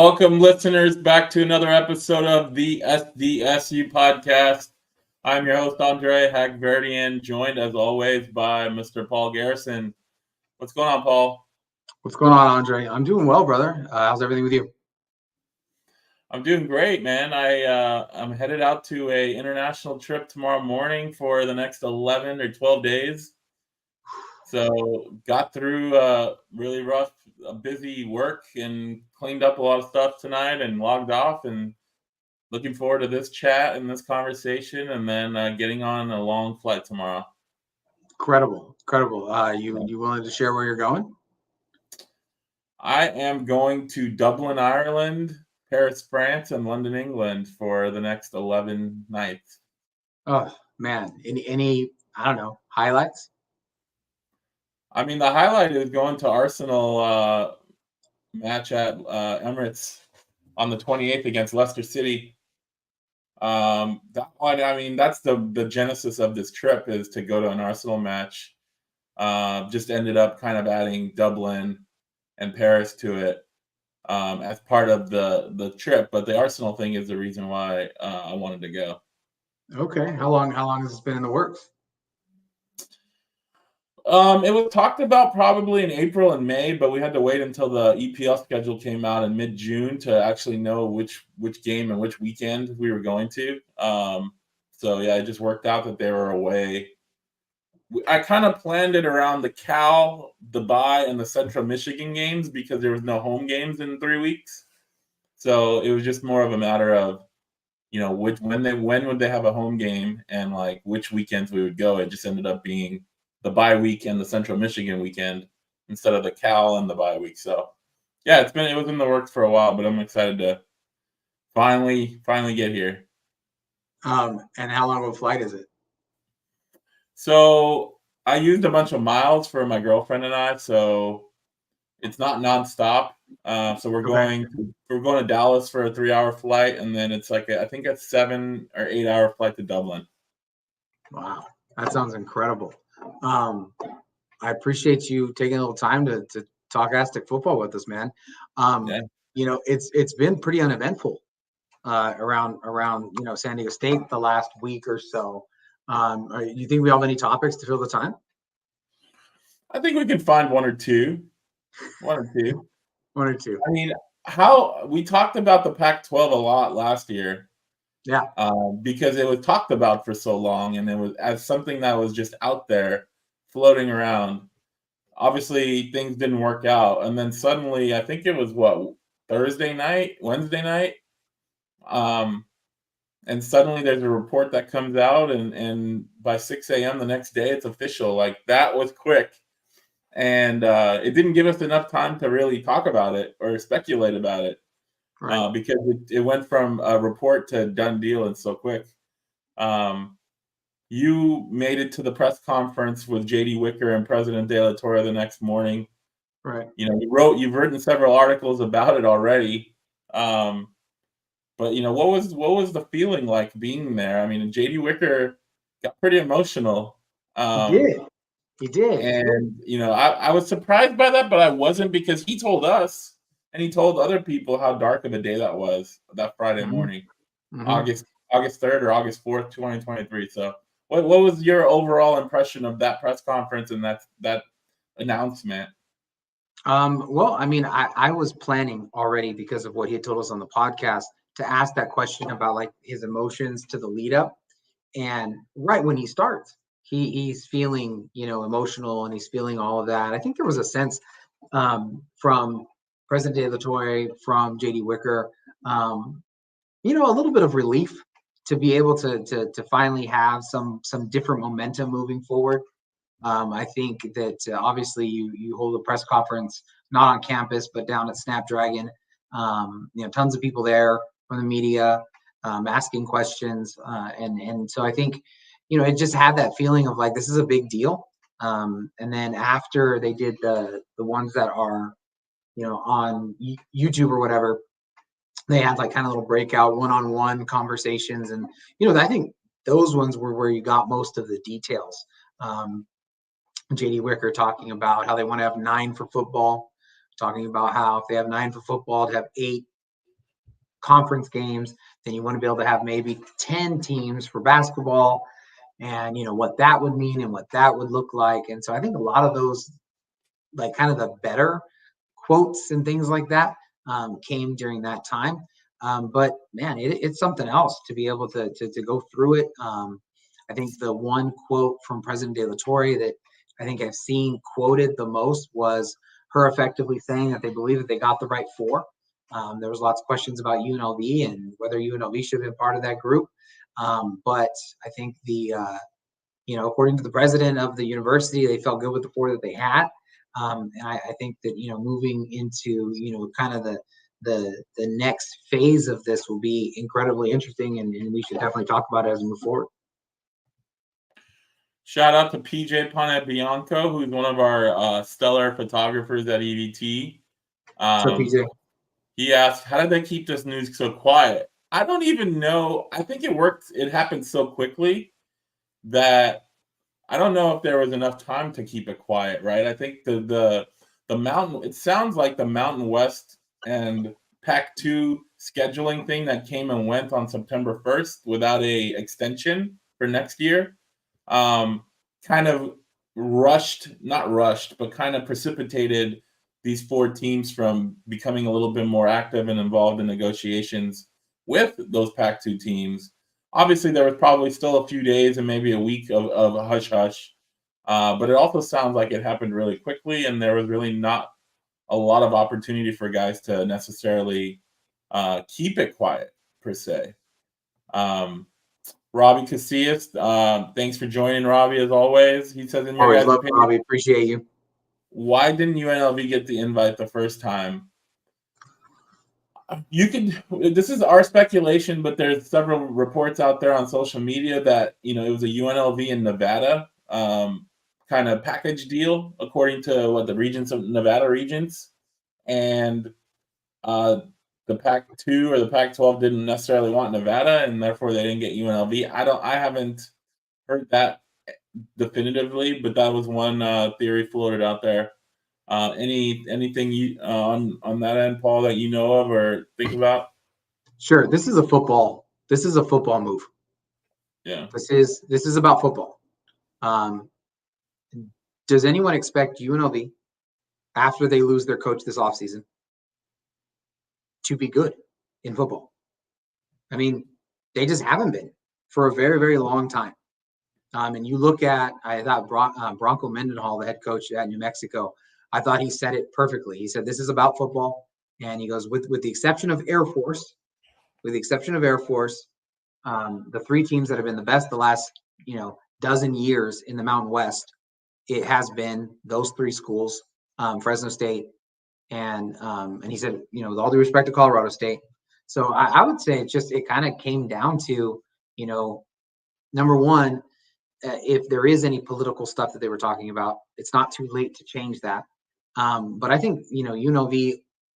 Welcome, listeners, back to another episode of the SDSU podcast. I'm your host, Andre Hagverdian, joined as always by Mr. Paul Garrison. What's going on, Paul? What's going on, Andre? I'm doing well, brother. How's everything with you? I'm doing great, man. I'm headed out to a international trip tomorrow morning for the next 11 or 12 days. So got through really rough, busy work and cleaned up a lot of stuff tonight and logged off and looking forward to this chat and this conversation and then getting on a long flight tomorrow. Incredible. You willing to share where you're going? I am going to Dublin, Ireland, Paris, France, and London, England for the next 11 nights. Oh, man. Any I don't know, highlights? I mean, the highlight is going to Arsenal match at Emirates on the 28th against Leicester City. That one, I mean, that's the genesis of this trip, is to go to an Arsenal match. Just ended up kind of adding Dublin and Paris to it as part of the trip, but the Arsenal thing is the reason why I wanted to go. Okay. How long has this been in the works? It was talked about probably in April and May, but we had to wait until the EPL schedule came out in mid-June to actually know which game and which weekend we were going to. So yeah, it just worked out that they were away. I kind of planned it around the Cal, the Bye, and the Central Michigan games because there was no home games in 3 weeks. So it was just more of a matter of, when would they have a home game and like which weekends we would go. It just ended up being the bye week and the Central Michigan weekend instead of the Cal and the bye week. So yeah, it was in the works for a while, but I'm excited to finally get here. And how long of a flight is it? So I used a bunch of miles for my girlfriend and I, so it's not nonstop. So we're going to Dallas for a 3-hour flight, and then it's like I think a 7 or 8 hour flight to Dublin. Wow, that sounds incredible. I appreciate you taking a little time to talk Aztec football with us, man. Yeah. It's been pretty uneventful around San Diego State the last week or so. You think we have any topics to fill the time? I think we can find one or two. One or two. I mean, how we talked about the Pac-12 a lot last year. Yeah. Because it was talked about for so long, and it was as something that was just out there floating around. Obviously, things didn't work out, and then suddenly, I think it was Wednesday night, and suddenly there's a report that comes out, and by 6 a.m. the next day, it's official. Like, that was quick. And it didn't give us enough time to really talk about it or speculate about it, right. Because it went from a report to done deal and so quick. You made it to the press conference with J.D. Wicker and President De La Torre the next morning. Right. You've written several articles about it already. But what was the feeling like being there? I mean, J.D. Wicker got pretty emotional. He did. And, I was surprised by that, but I wasn't, because he told us and he told other people how dark of a day that was, that Friday morning, August 3rd or August 4th, 2023. So what was your overall impression of that press conference and that announcement? Well, I mean, I was planning already, because of what he had told us on the podcast, to ask that question about like his emotions to the lead up. And right when he starts, he's feeling, emotional, and he's feeling all of that. I think there was a sense from President De La Torre, from J.D. Wicker, a little bit of relief to be able to finally have some different momentum moving forward. I think that obviously you hold a press conference not on campus but down at Snapdragon. Tons of people there from the media asking questions, and so I think it just had that feeling of like, this is a big deal. And then after they did the ones that are on YouTube or whatever, they had like kind of little breakout one-on-one conversations, and I think those ones were where you got most of the details. J.D. Wicker talking about how they want to have 9 for football, talking about how if they have 9 for football, to have 8 conference games. Then you want to be able to have maybe 10 teams for basketball, and what that would mean and what that would look like. And so I think a lot of those, like kind of the better quotes and things like that, came during that time. But man, it's something else to be able to go through it. I think the one quote from President De La Torre that I think I've seen quoted the most was her effectively saying that they believe that they got the right four. There was lots of questions about UNLV and whether UNLV should have been part of that group. But I think according to the president of the university, they felt good with the four that they had. And I think that, moving into, kind of the next phase of this will be incredibly interesting, and we should definitely talk about it as we move forward. Shout out to PJ Bianco, who's one of our stellar photographers at EDT. So PJ, he asked, how did they keep this news so quiet? I don't even know. I think it worked. It happened so quickly that I don't know if there was enough time to keep it quiet, right? I think the Mountain, it sounds like the Mountain West and Pac-2 scheduling thing that came and went on September 1st without a extension for next year, kind of not rushed, but kind of precipitated these four teams from becoming a little bit more active and involved in negotiations with those Pac-2 teams. Obviously, there was probably still a few days and maybe a week of hush-hush, but it also sounds like it happened really quickly, and there was really not a lot of opportunity for guys to necessarily keep it quiet, per se. Robbie Casillas, thanks for joining, Robbie, as always. He says, in your guys' opinion, Robbie, appreciate you. Why didn't UNLV get the invite the first time? This is our speculation, but there's several reports out there on social media that it was a UNLV in Nevada kind of package deal, according to what the Regents of Nevada Regents, and the Pac-2 or the Pac-12 didn't necessarily want Nevada, and therefore they didn't get UNLV. I haven't heard that definitively, but that was one theory floated out there. Anything on that end, Paul, that you know of or think about? Sure. This is a football move. Yeah. This is about football. Does anyone expect UNLV, after they lose their coach this offseason, to be good in football? I mean, they just haven't been for a very, very long time. And you look at, I thought Bronco Mendenhall, the head coach at New Mexico, I thought he said it perfectly. He said, this is about football. And he goes, with the exception of Air Force, the three teams that have been the best the last, dozen years in the Mountain West, it has been those three schools, Fresno State, and he said, with all due respect to Colorado State. So I would say it kind of came down to, number one, if there is any political stuff that they were talking about, it's not too late to change that. But I think, UNLV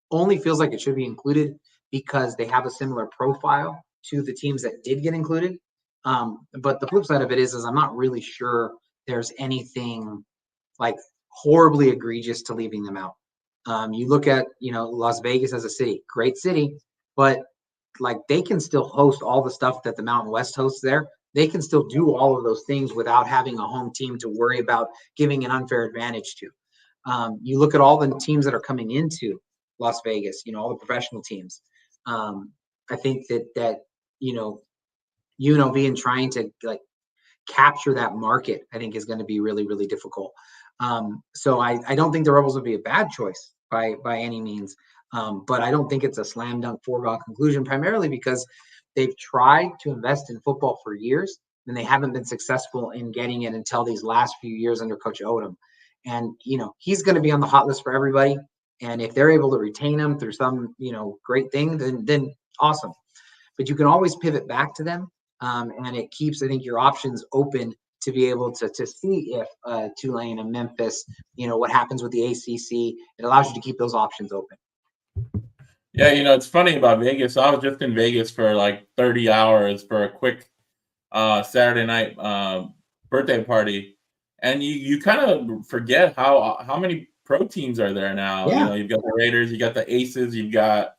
only feels like it should be included because they have a similar profile to the teams that did get included. But the flip side of it is I'm not really sure there's anything like horribly egregious to leaving them out. You look at, Las Vegas as a city, great city, but like they can still host all the stuff that the Mountain West hosts there. They can still do all of those things without having a home team to worry about giving an unfair advantage to. You look at all the teams that are coming into Las Vegas, all the professional teams. I think that UNLV and trying to like capture that market, I think is going to be really, really difficult. So I don't think the Rebels would be a bad choice by any means. But I don't think it's a slam dunk foregone conclusion, primarily because they've tried to invest in football for years and they haven't been successful in getting it until these last few years under Coach Odom. And, he's going to be on the hot list for everybody. And if they're able to retain him through some, great thing, then awesome. But you can always pivot back to them. And it keeps, I think, your options open to be able to see if Tulane and Memphis, what happens with the ACC. It allows you to keep those options open. Yeah, it's funny about Vegas. I was just in Vegas for like 30 hours for a quick Saturday night birthday party, and you kind of forget how many pro teams are there now. Yeah. You've got the Raiders, you got the Aces, you've got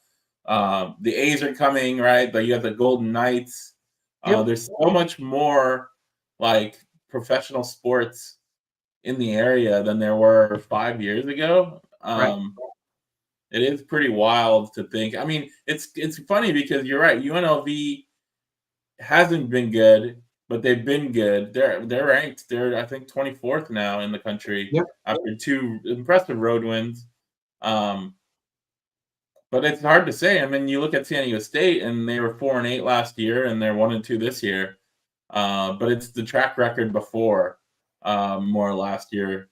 The A's are coming, right? But you have the Golden Knights. Yep. There's so much more like professional sports in the area than there were 5 years ago. Right. It is pretty wild to think. I mean, it's funny because you're right. UNLV hasn't been good, but they've been good. They're ranked. They're I think 24th now in the country Yep. after two impressive road wins. Um, but it's hard to say. I mean, you look at San Diego State, and they were 4-8 last year, and they're 1-2 this year. But it's the track record before, more last year.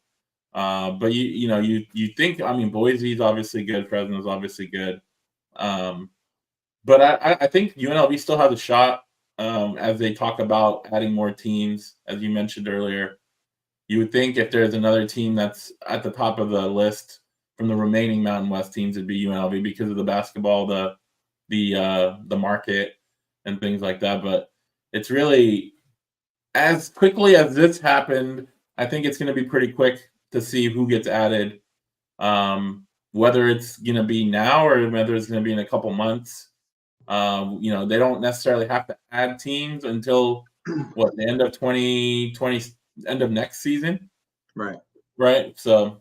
But you think, I mean, Boise's obviously good, Fresno's obviously good. But I think UNLV still has a shot, as they talk about adding more teams, as you mentioned earlier. You would think if there's another team that's at the top of the list from the remaining Mountain West teams, it'd be UNLV because of the basketball, the market, and things like that. But it's really as quickly as this happened. I think it's going to be pretty quick to see who gets added. Whether it's going to be now or whether it's going to be in a couple months. They don't necessarily have to add teams until the end of 2020, end of next season, Right. right? So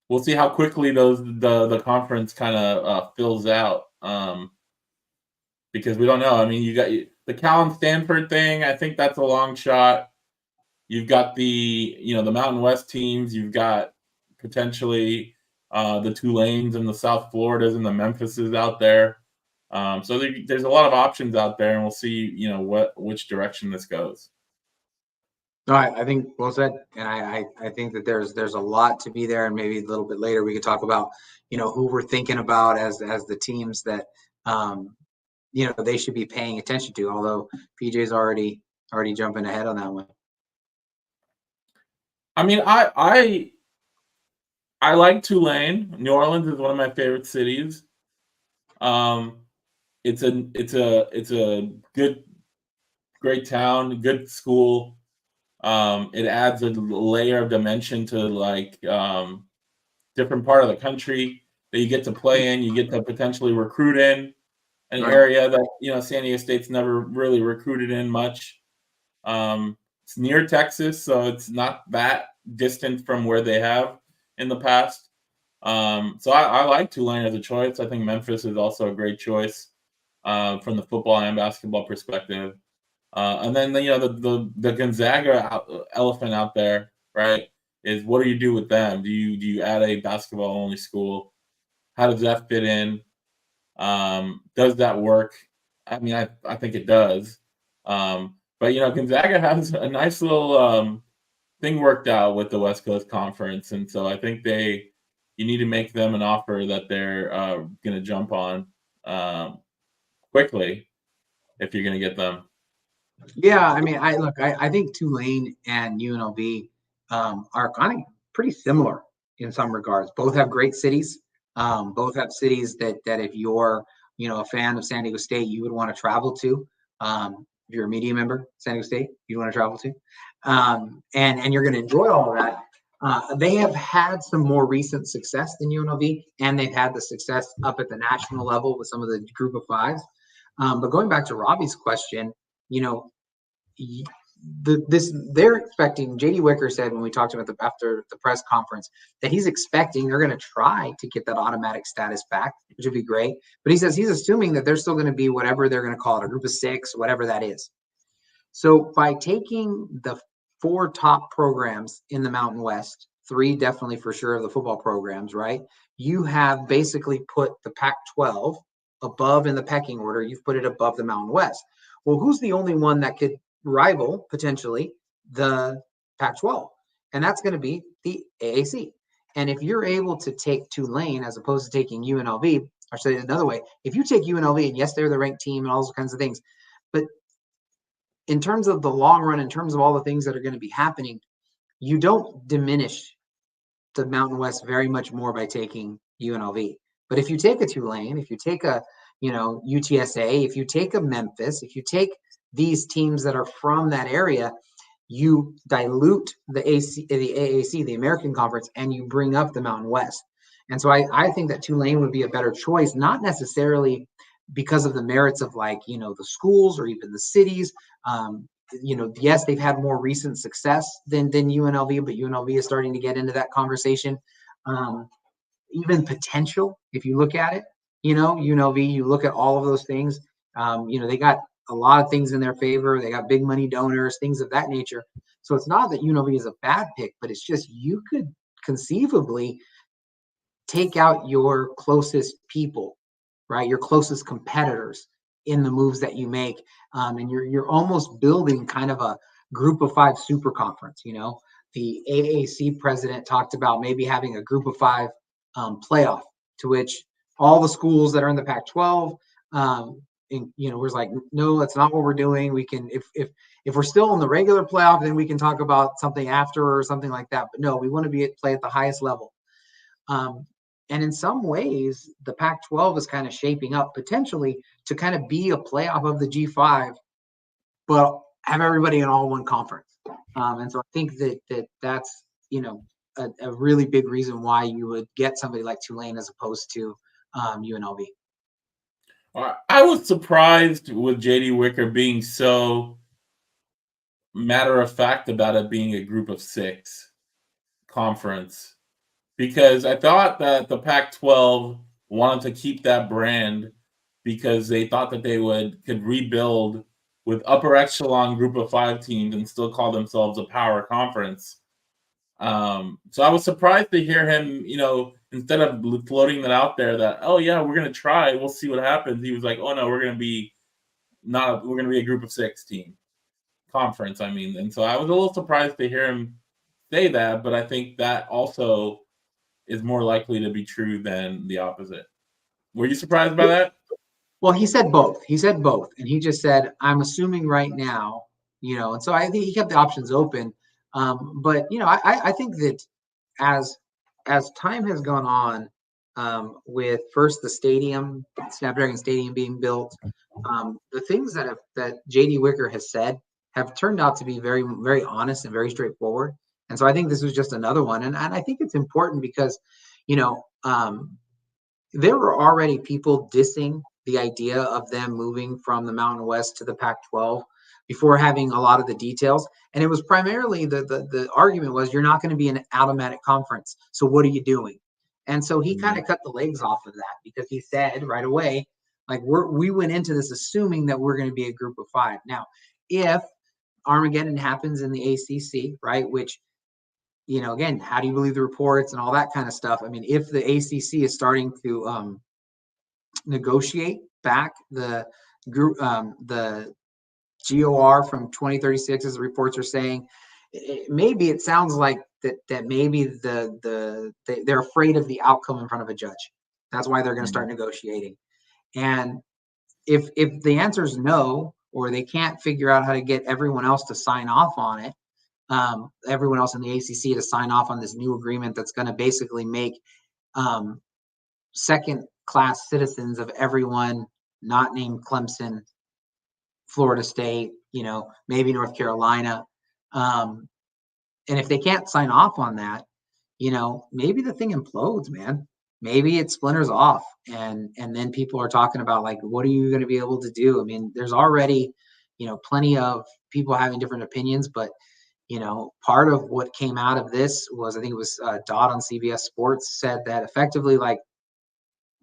we'll see how quickly the conference kind of fills out, because we don't know. I mean, you got the Cal and Stanford thing. I think that's a long shot. You've got the Mountain West teams. You've got potentially the Tulanes and the South Floridas and the Memphises out there. So there's a lot of options out there, and we'll see, which direction this goes. No, I think well said, and I think that there's a lot to be there, and maybe a little bit later we could talk about who we're thinking about as the teams that they should be paying attention to. Although PJ's already jumping ahead on that one. I mean, I like Tulane. New Orleans is one of my favorite cities. It's a good, great town, good school. It adds a layer of dimension to different part of the country that you get to play in. You get to potentially recruit in an Right. area that San Diego State's never really recruited in much. It's near Texas, so it's not that distant from where they have in the past. So I like Tulane as a choice. I think Memphis is also a great choice from the football and basketball perspective. And then the Gonzaga elephant out there, right? Is what do you do with them? Do you add a basketball only school? How does that fit in? Does that work? I mean, I think it does. But Gonzaga has a nice little thing worked out with the West Coast Conference, and so I think you need to make them an offer that they're going to jump on quickly if you're going to get them. Yeah, I mean, I think Tulane and UNLV are kind of pretty similar in some regards. Both have great cities. Both have cities that if you're a fan of San Diego State, you would want to travel to. If you're a media member, San Diego State, you want to travel to, and you're going to enjoy all of that. They have had some more recent success than UNLV, and they've had the success up at the national level with some of the group of fives. But going back to Robbie's question, they're expecting. JD Wicker said when we talked about after the press conference that he's expecting they're going to try to get that automatic status back, which would be great. But he says he's assuming that they're still going to be whatever they're going to call it, a group of six, whatever that is. So by taking the 4 top programs in the Mountain West, 3 definitely for sure of the football programs, right? You have basically put the Pac-12 above in the pecking order. You've put it above the Mountain West. Well, who's the only one that could rival potentially the Pac-12? And that's going to be the AAC. And if you're able to take Tulane as opposed to taking UNLV, or say it another way, if you take UNLV, and yes, they're the ranked team and all those kinds of things, but in terms of the long run, in terms of all the things that are going to be happening, you don't diminish the Mountain West very much more by taking UNLV. But if you take a Tulane, if you take a UTSA, if you take a Memphis, if you take these teams that are from that area, you dilute the AAC, the American Conference, and you bring up the Mountain West. And so I think that Tulane would be a better choice, not necessarily because of the merits of like, the schools or even the cities. Yes, they've had more recent success than UNLV, but UNLV is starting to get into that conversation. Even potential, if you look at it, UNLV, you look at all of those things, they got a lot of things in their favor. They got big money donors, things of that nature. So it's not that UNLV is a bad pick, but it's just you could conceivably take out your closest people, right? Your closest competitors in the moves that you make. And you're almost building kind of a group of 5 super conference. The AAC president talked about maybe having a group of 5 playoff, to which all the schools that are in the Pac-12, was like, no, that's not what we're doing. We can, if we're still in the regular playoff, then we can talk about something after or something like that. But no, we want to play at the highest level. And in some ways, the Pac-12 is kind of shaping up potentially to kind of be a playoff of the G5, but have everybody in all one conference. And so I think that's a really big reason why you would get somebody like Tulane as opposed to UNLV. I was surprised with JD Wicker being so matter of fact about it being a group of 6 conference, because I thought that the Pac-12 wanted to keep that brand because they thought that they could rebuild with upper echelon group of 5 teams and still call themselves a power conference. So I was surprised to hear him, instead of floating that out there that, oh yeah, we're gonna try, we'll see what happens. He was like, oh no, we're gonna be a group of 6 team conference. And so I was a little surprised to hear him say that, but I think that also is more likely to be true than the opposite. Were you surprised by that? Well, he said both. And he just said, I'm assuming right now, and so I think he kept the options open. But I think that as time has gone on, with first the stadium, Snapdragon Stadium being built, the things that JD Wicker has said have turned out to be very, very honest and very straightforward. And so I think this was just another one. And I think it's important because, there were already people dissing the idea of them moving from the Mountain West to the Pac-12 before having a lot of the details. And it was primarily the argument was, you're not going to be an automatic conference. So what are you doing? And so he kind of cut the legs off of that, because he said right away, like, we went into this assuming that we're going to be a group of 5. Now, if Armageddon happens in the ACC, right, which, again, how do you believe the reports and all that kind of stuff? I mean, if the ACC is starting to negotiate back the group, the GOR from 2036, as the reports are saying, maybe it sounds like that maybe they're afraid of the outcome in front of a judge. That's why they're going to start negotiating. And if the answer is no, or they can't figure out how to get everyone else to sign off on it, everyone else in the ACC to sign off on this new agreement that's going to basically make second-class citizens of everyone not named Clemson, Florida State, maybe North Carolina. And if they can't sign off on that, maybe the thing implodes, man. Maybe it splinters off, and then people are talking about, like, what are you going to be able to do? I mean, there's already, plenty of people having different opinions, but part of what came out of this was, I think it was Dodd on CBS Sports said that effectively, like,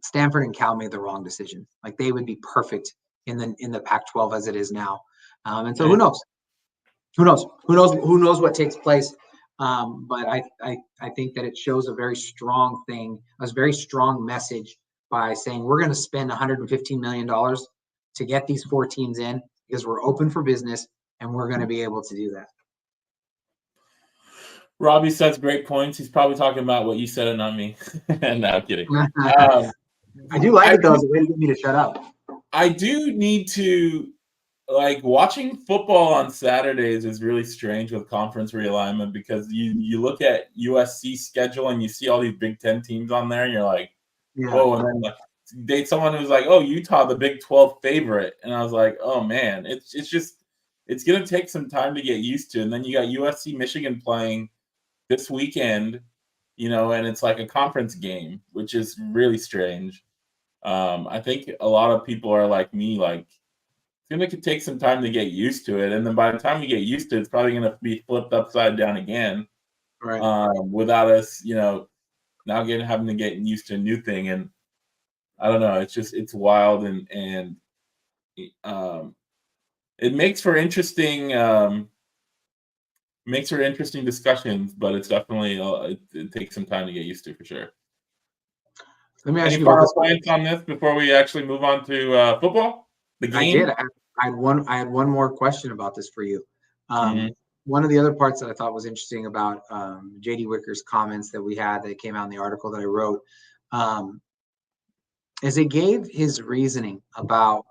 Stanford and Cal made the wrong decision. Like, they would be perfect in the Pac-12 as it is now. And so who knows? Who knows what takes place? But I think that it shows a very strong thing, a very strong message by saying we're going to spend $115 million to get these 4 teams in, because we're open for business and we're going to be able to do that. Robbie says great points. He's probably talking about what you said and not me. No, I'm kidding. I do like it, though, as a way to get me to shut up. I do need to, like, watching football on Saturdays is really strange with conference realignment, because you look at USC's schedule and you see all these Big Ten teams on there, and you're like, whoa. And then, like, date someone who's like, oh, Utah, the Big 12 favorite. And I was like, oh, man, it's going to take some time to get used to. And then you got USC Michigan playing this weekend. and it's like a conference game, which is really strange. I think a lot of people are like me, like it's gonna take some time to get used to it, and then by the time you get used to it, it's probably gonna be flipped upside down again, Right. without us, now having to get used to a new thing. And I don't know, it's wild, and um, it makes for interesting discussions, but it's definitely it takes some time to get used to for sure. Let me ask Any you about final this. points on this before we actually move on to football, the I did. game? I had one more question about this for you. Hmm. One of the other parts that I thought was interesting about JD Wicker's comments that we had that came out in the article that I wrote um, is it gave his reasoning about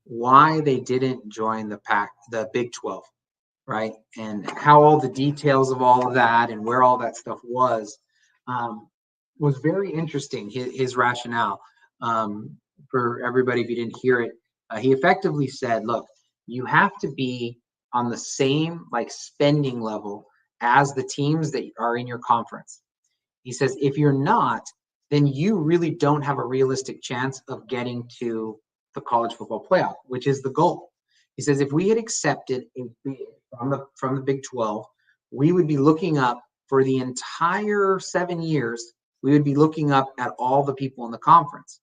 why they didn't join the Big 12, right? And how all the details of all of that and where all that stuff um, was very interesting. His rationale, for everybody, if you didn't hear it, he effectively said, "Look, you have to be on the same like spending level as the teams that are in your conference." He says, "If you're not, then you really don't have a realistic chance of getting to the college football playoff, which is the goal." He says, "If we had accepted a bid from the Big 12, we would be looking up for the entire 7 years. We would be looking up at all the people in the conference."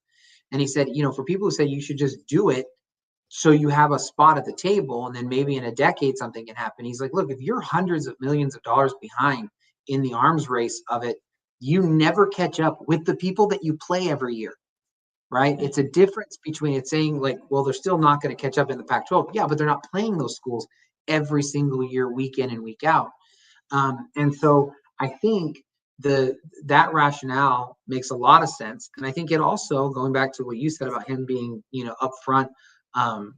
And he said, for people who say you should just do it so you have a spot at the table and then maybe in a decade something can happen. He's like, look, if you're hundreds of millions of dollars behind in the arms race of it, you never catch up with the people that you play every year, right? It's a difference between it saying like, well, they're still not going to catch up in the Pac-12. Yeah, but they're not playing those schools every single year, week in and week out. And so I think that rationale makes a lot of sense. And I think it also, going back to what you said about him being, upfront, um,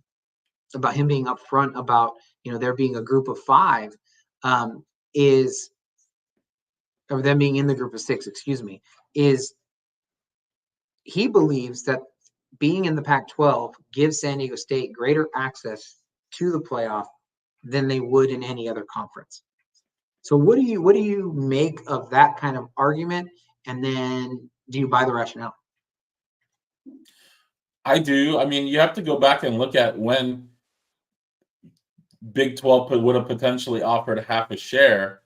about there being a group of five, is or them being in the group of six, excuse me, is he believes that being in the Pac-12 gives San Diego State greater access to the playoff than they would in any other conference. So what do you make of that kind of argument? And then do you buy the rationale? I do. I mean, you have to go back and look at when Big 12 would have potentially offered half a share.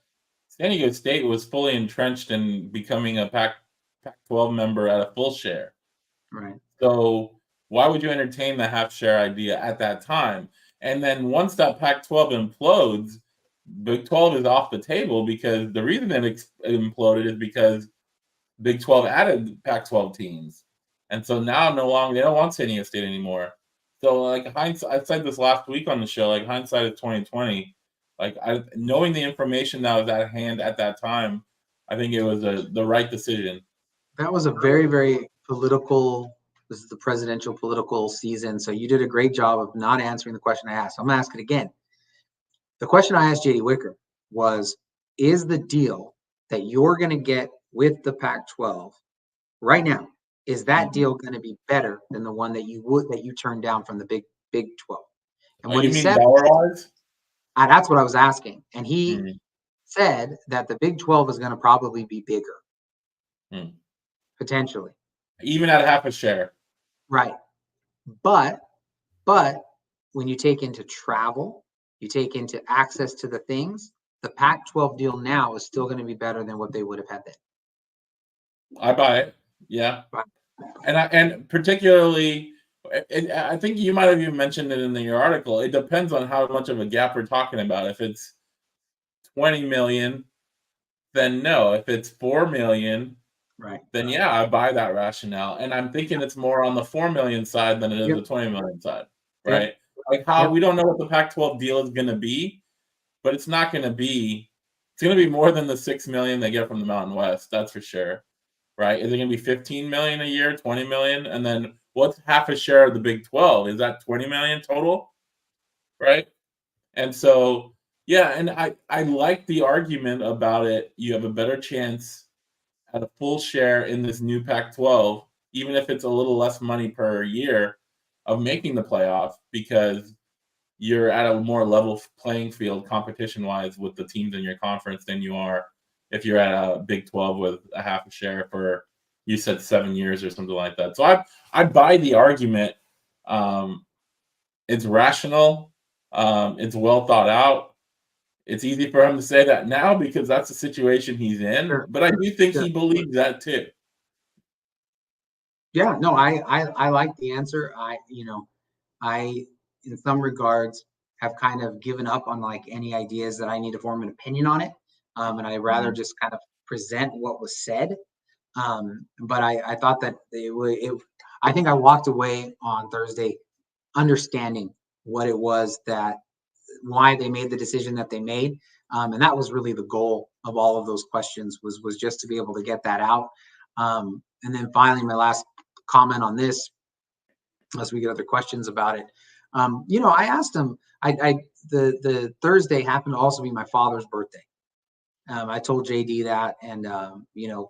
San Diego State was fully entrenched in becoming a Pac-12 member at a full share. Right. So why would you entertain the half share idea at that time? And then once that Pac-12 implodes, Big 12 is off the table, because the reason it imploded is because Big 12 added Pac-12 teams. And so now no longer they don't want San Diego State anymore. So like hindsight, I said this last week on the show, like hindsight is 2020. Like knowing the information that was at hand at that time, I think it was the right decision. That was a very, very political. This is the presidential political season. So you did a great job of not answering the question I asked. I'm going to ask it again. The question I asked JD Wicker was, is the deal that you're going to get with the Pac-12 right now, is that Mhm. deal going to be better than the one that you turned down from the Big 12? And what You he mean said, dollar wise? that's what I was asking. And he Mm, said that the Big 12 is going to probably be bigger, mm. potentially. Even at half a share. Right. But But when you take into travel, you take into access to the things, the Pac-12 deal now is still going to be better than what they would have had then. I buy it. Yeah. Right. And particularly, I think you might have even mentioned it in your article. It depends on how much of a gap we're talking about. If it's 20 million, then no. If it's 4 million, Right. then yeah, I buy that rationale. And I'm thinking it's more on the 4 million side than it is Yep. the 20 million side, Yep. right? Like how Yep. we don't know what the Pac-12 deal is going to be, but it's going to be more than the 6 million they get from the Mountain West. That's for sure. Right? Is it going to be 15 million a year, 20 million? And then what's half a share of the Big 12? Is that 20 million total? Right? And so, yeah, and I like the argument about it. You have a better chance at a full share in this new Pac-12, even if it's a little less money per year, of making the playoff, because you're at a more level playing field competition wise with the teams in your conference than you are if you're at a Big 12 with a half a share for, you said 7 years or something like that. So I buy the argument. It's rational. It's well thought out. It's easy for him to say that now because that's the situation he's in. Sure, But I do think sure. he believes that too. Yeah, no, I like the answer. I, in some regards, have kind of given up on like any ideas that I need to form an opinion on it. And I'd rather Mhm. just kind of present what was said. But I thought that I think I walked away on Thursday understanding what it was that why they made the decision that they made. And that was really the goal of all of those questions was just to be able to get that out. And then finally, my last comment on this, unless we get other questions about it. I asked him. The Thursday happened to also be my father's birthday. I told JD that, and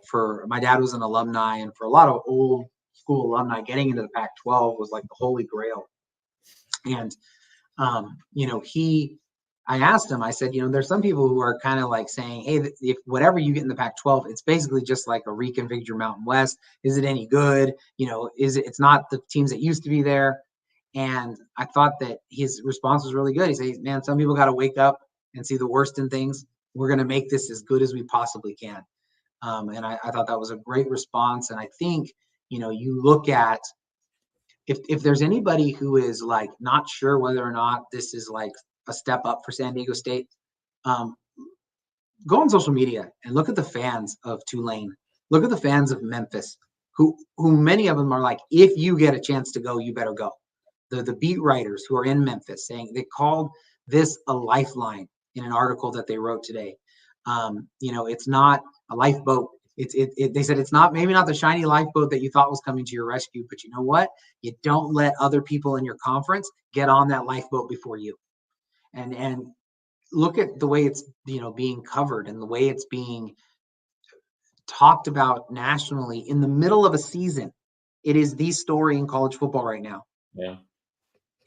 for my dad was an alumni, and for a lot of old school alumni, getting into the Pac-12 was like the holy grail. And I asked him, I said, there's some people who are kind of like saying, hey, if whatever you get in the Pac-12, it's basically just like a reconfigured your Mountain West. Is it any good? It's not the teams that used to be there. And I thought that his response was really good. He said, man, some people got to wake up and see the worst in things. We're going to make this as good as we possibly can. And I thought that was a great response. And I think, you look at, if there's anybody who is like not sure whether or not this is like a step up for San Diego State, um, go on social media and look at the fans of Tulane. Look at the fans of Memphis, who many of them are like, if you get a chance to go, you better go. The beat writers who are in Memphis saying they called this a lifeline in an article that they wrote today. It's not a lifeboat. They said it's not, maybe not the shiny lifeboat that you thought was coming to your rescue, but you know what? You don't let other people in your conference get on that lifeboat before you. And look at the way it's being covered and the way it's being talked about nationally in the middle of a season. It is the story in college football right now. Yeah.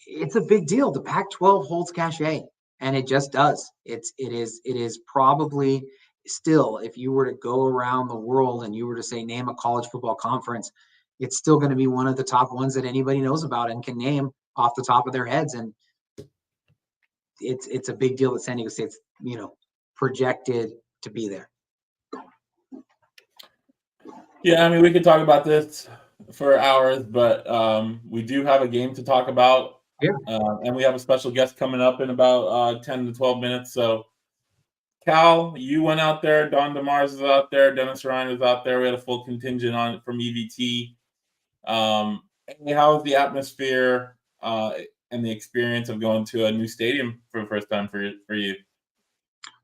It's a big deal. The Pac-12 holds cachet, and it just does. It is probably still, if you were to go around the world and you were to say name a college football conference, it's still going to be one of the top ones that anybody knows about and can name off the top of their heads. And it's a big deal that San Diego State's projected to be there. Yeah, I mean, we could talk about this for hours, but we do have a game to talk about. Yeah. And we have a special guest coming up in about 10 to 12 minutes. So, Cal, you went out there. Don DeMars is out there. Dennis Ryan is out there. We had a full contingent on from EVT. How was the atmosphere and the experience of going to a new stadium for the first time for you?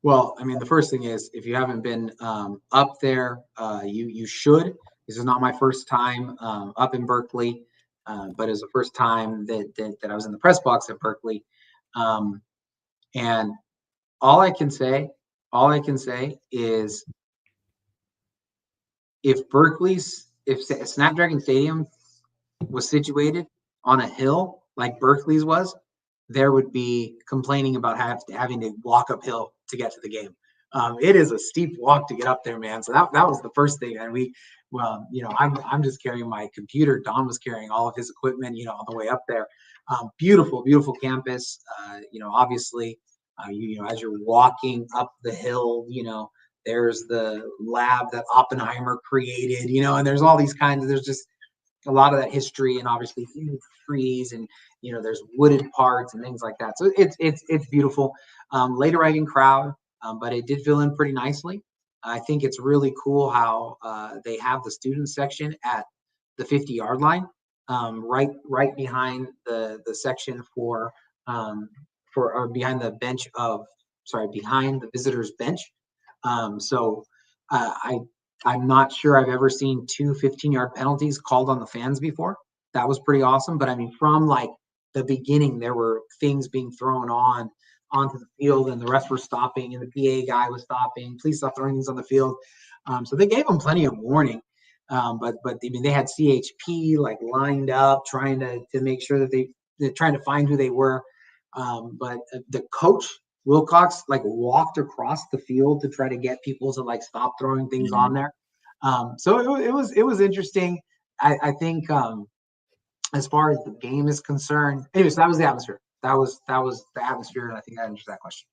Well, I mean, the first thing is, if you haven't been up there, you should. This is not my first time up in Berkeley, but it's the first time that I was in the press box at Berkeley. And all I can say is, if Snapdragon Stadium was situated on a hill like Berkeley's was, there would be complaining about having to walk uphill to get to the game. It is a steep walk to get up there, man. So that was the first thing. And I'm just carrying my computer. Don was carrying all of his equipment, on the way up there. Beautiful, beautiful campus. Obviously, as you're walking up the hill, there's the lab that Oppenheimer created, and there's all these there's just a lot of that history, and obviously huge trees, and there's wooded parts and things like that. So it's beautiful. Late arriving crowd, but it did fill in pretty nicely. I think it's really cool how they have the student section at the 50-yard line, right behind the section behind the behind the visitors bench. So I'm not sure I've ever seen two 15-yard penalties called on the fans before. That was pretty awesome. But I mean, from like the beginning, there were things being thrown onto the field, and the refs were stopping, and the PA guy was stopping. Please stop throwing things on the field. So they gave them plenty of warning. But I mean, they had CHP like lined up, trying to make sure that they're trying to find who they were. But the coach Wilcox like walked across the field to try to get people to like stop throwing things on there. So it was interesting. I think as far as the game is concerned, anyways, that was the atmosphere. That was the atmosphere, and I think that answers that question.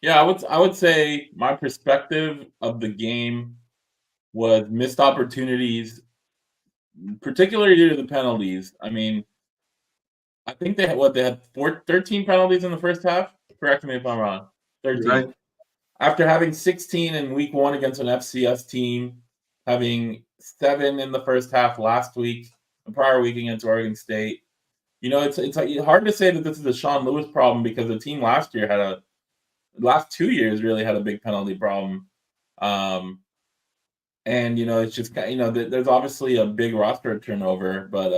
Yeah, I would say my perspective of the game was missed opportunities, particularly due to the penalties. I mean, I think they had 13 penalties in the first half. Correct me if I'm wrong. You're right. 13. After having 16 in week 1 against an FCS team, having 7 in the first half last week, the prior week against Oregon State. It's like hard to say that this is a Sean Lewis problem because the team last 2 years really had a big penalty problem. And it's just there's obviously a big roster turnover, but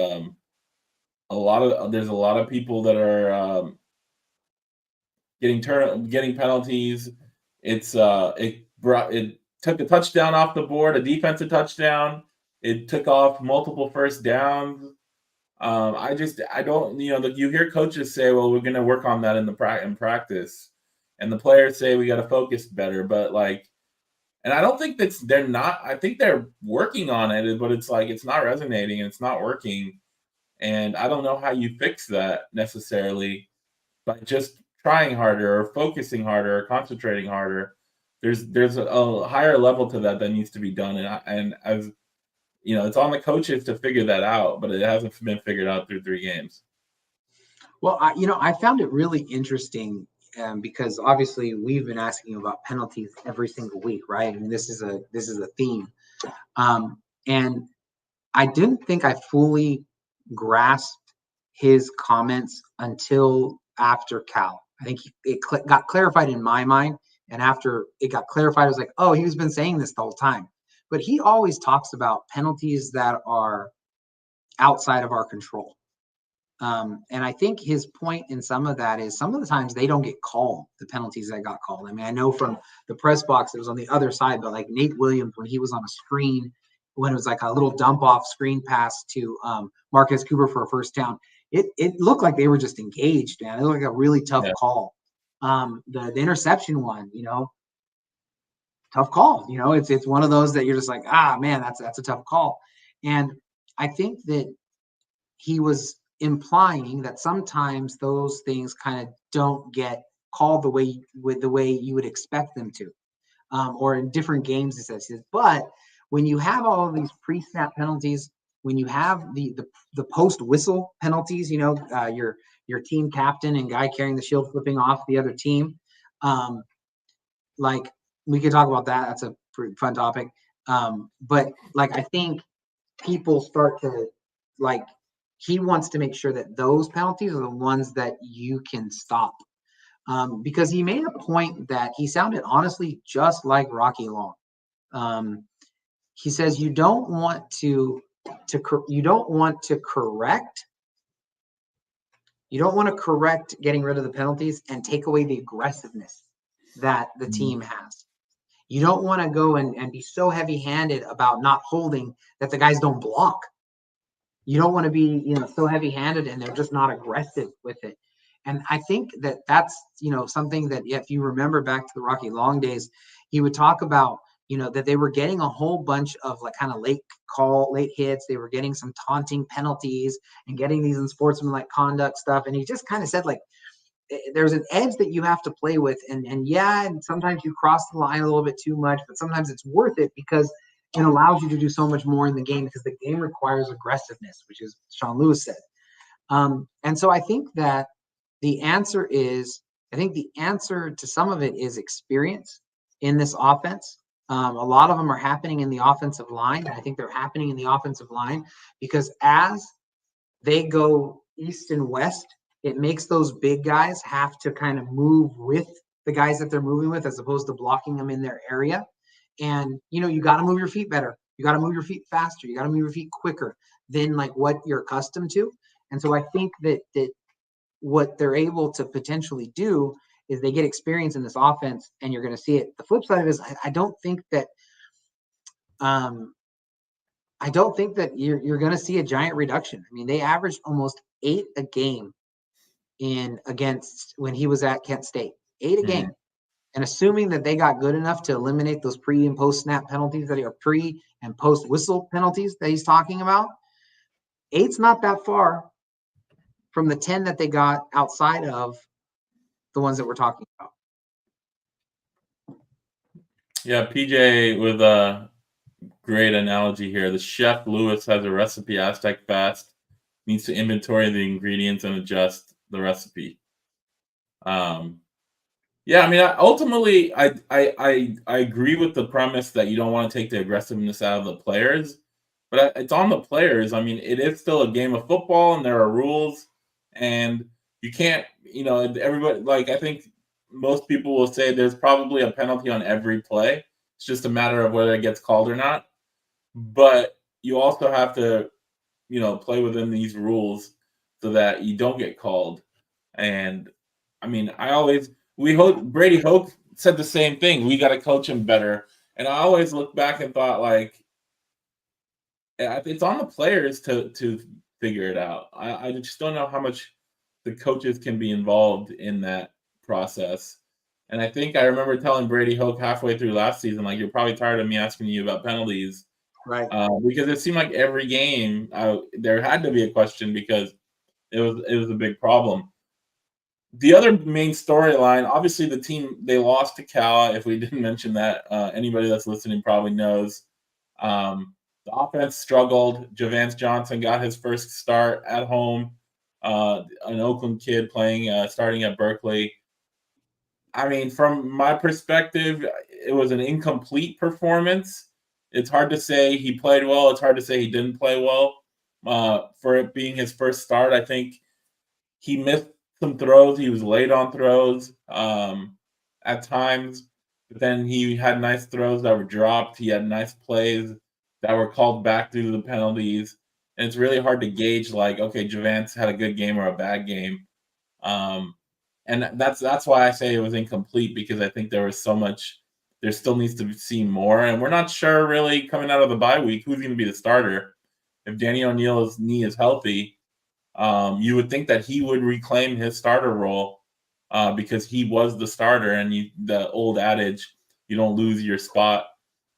there's a lot of people that are getting penalties. It took a touchdown off the board, a defensive touchdown. It took off multiple first downs. I don't, you hear coaches say, well, we're going to work on that in practice. And the players say we got to focus better, but and I don't think I think they're working on it, but it's like, it's not resonating and it's not working. And I don't know how you fix that necessarily by just trying harder or focusing harder or concentrating harder. There's a higher level to that needs to be done. And as it's on the coaches to figure that out, but it hasn't been figured out through 3 games. Well, I found it really interesting because obviously we've been asking about penalties every single week, right? I mean, this is a theme, and I didn't think I fully grasped his comments until after Cal. I think it got clarified in my mind, and after it got clarified, I was like, oh, he's been saying this the whole time. But he always talks about penalties that are outside of our control. And I think his point in some of that is some of the times they don't get called, the penalties that got called. I mean, I know from the press box, it was on the other side, but like Nate Williams, when he was on a screen, when it was like a little dump off screen pass to Marquez Cooper for a first down, it looked like they were just engaged, man. It looked like a really tough call. The interception one, tough call. It's one of those that you're just like, man, that's a tough call. And I think that he was implying that sometimes those things kind of don't get called the way you would expect them to, or in different games. He says, but when you have all of these pre-snap penalties, when you have the post whistle penalties, your team captain and guy carrying the shield flipping off the other team, like we could talk about that. That's a pretty fun topic. But like I think people start to like. He wants to make sure that those penalties are the ones that you can stop. Because he made a point that he sounded honestly just like Rocky Long. He says you don't want to correct getting rid of the penalties and take away the aggressiveness that the team has. You don't want to go and be so heavy-handed about not holding that the guys don't block. You don't want to be, so heavy-handed and they're just not aggressive with it. And I think that that's, something that if you remember back to the Rocky Long days, he would talk about, that they were getting a whole bunch of like kind of late hits. They were getting some taunting penalties and getting these unsportsmanlike conduct stuff. And he just kind of said like, there's an edge that you have to play with. And sometimes you cross the line a little bit too much, but sometimes it's worth it because it allows you to do so much more in the game because the game requires aggressiveness, which is Sean Lewis said. And so I think that the answer to some of it is experience in this offense. A lot of them are happening in the offensive line. And I think they're happening in the offensive line because as they go east and west, it makes those big guys have to kind of move with the guys that they're moving with as opposed to blocking them in their area. And, you got to move your feet better. You got to move your feet faster. You got to move your feet quicker than like what you're accustomed to. And so I think that what they're able to potentially do is they get experience in this offense and you're going to see it. The flip side of it is I don't think that you're going to see a giant reduction. I mean, they averaged almost 8 a game against when he was at Kent State. 8 a game. Mm. And assuming that they got good enough to eliminate those pre and post snap penalties that are pre and post whistle penalties that he's talking about, 8's not that far from the 10 that they got outside of the ones that we're talking about. Yeah, PJ with a great analogy here. The chef Lewis has a recipe Aztec fast, needs to inventory the ingredients and adjust the recipe. Yeah, I mean, ultimately, I agree with the premise that you don't want to take the aggressiveness out of the players, but it's on the players. I mean, it is still a game of football, and there are rules, and you can't, everybody. Like I think most people will say there's probably a penalty on every play. It's just a matter of whether it gets called or not. But you also have to, play within these rules so that you don't get called. And I mean, we hope Brady Hoke said the same thing. We got to coach him better. And I always look back and thought like, it's on the players to figure it out. I just don't know how much the coaches can be involved in that process. And I think I remember telling Brady Hoke halfway through last season, like, you're probably tired of me asking you about penalties. Right. Because it seemed like every game there had to be a question because it was a big problem. The other main storyline, obviously, the team they lost to Cal. If we didn't mention that, anybody that's listening probably knows. The offense struggled. Javance Johnson got his first start at home. An Oakland kid starting at Berkeley. I mean, from my perspective, it was an incomplete performance. It's hard to say he played well. It's hard to say he didn't play well. For it being his first start, I think he missed some throws. He was late on throws at times, but then he had nice throws that were dropped. He had nice plays that were called back due to the penalties. And it's really hard to gauge, like, okay, Javance had a good game or a bad game. And that's why I say it was incomplete, because I think there was so much. There still needs to be seen more, and we're not sure really coming out of the bye week who's going to be the starter. If Danny O'Neal's knee is healthy, you would think that he would reclaim his starter role because he was the starter, and the old adage, you don't lose your spot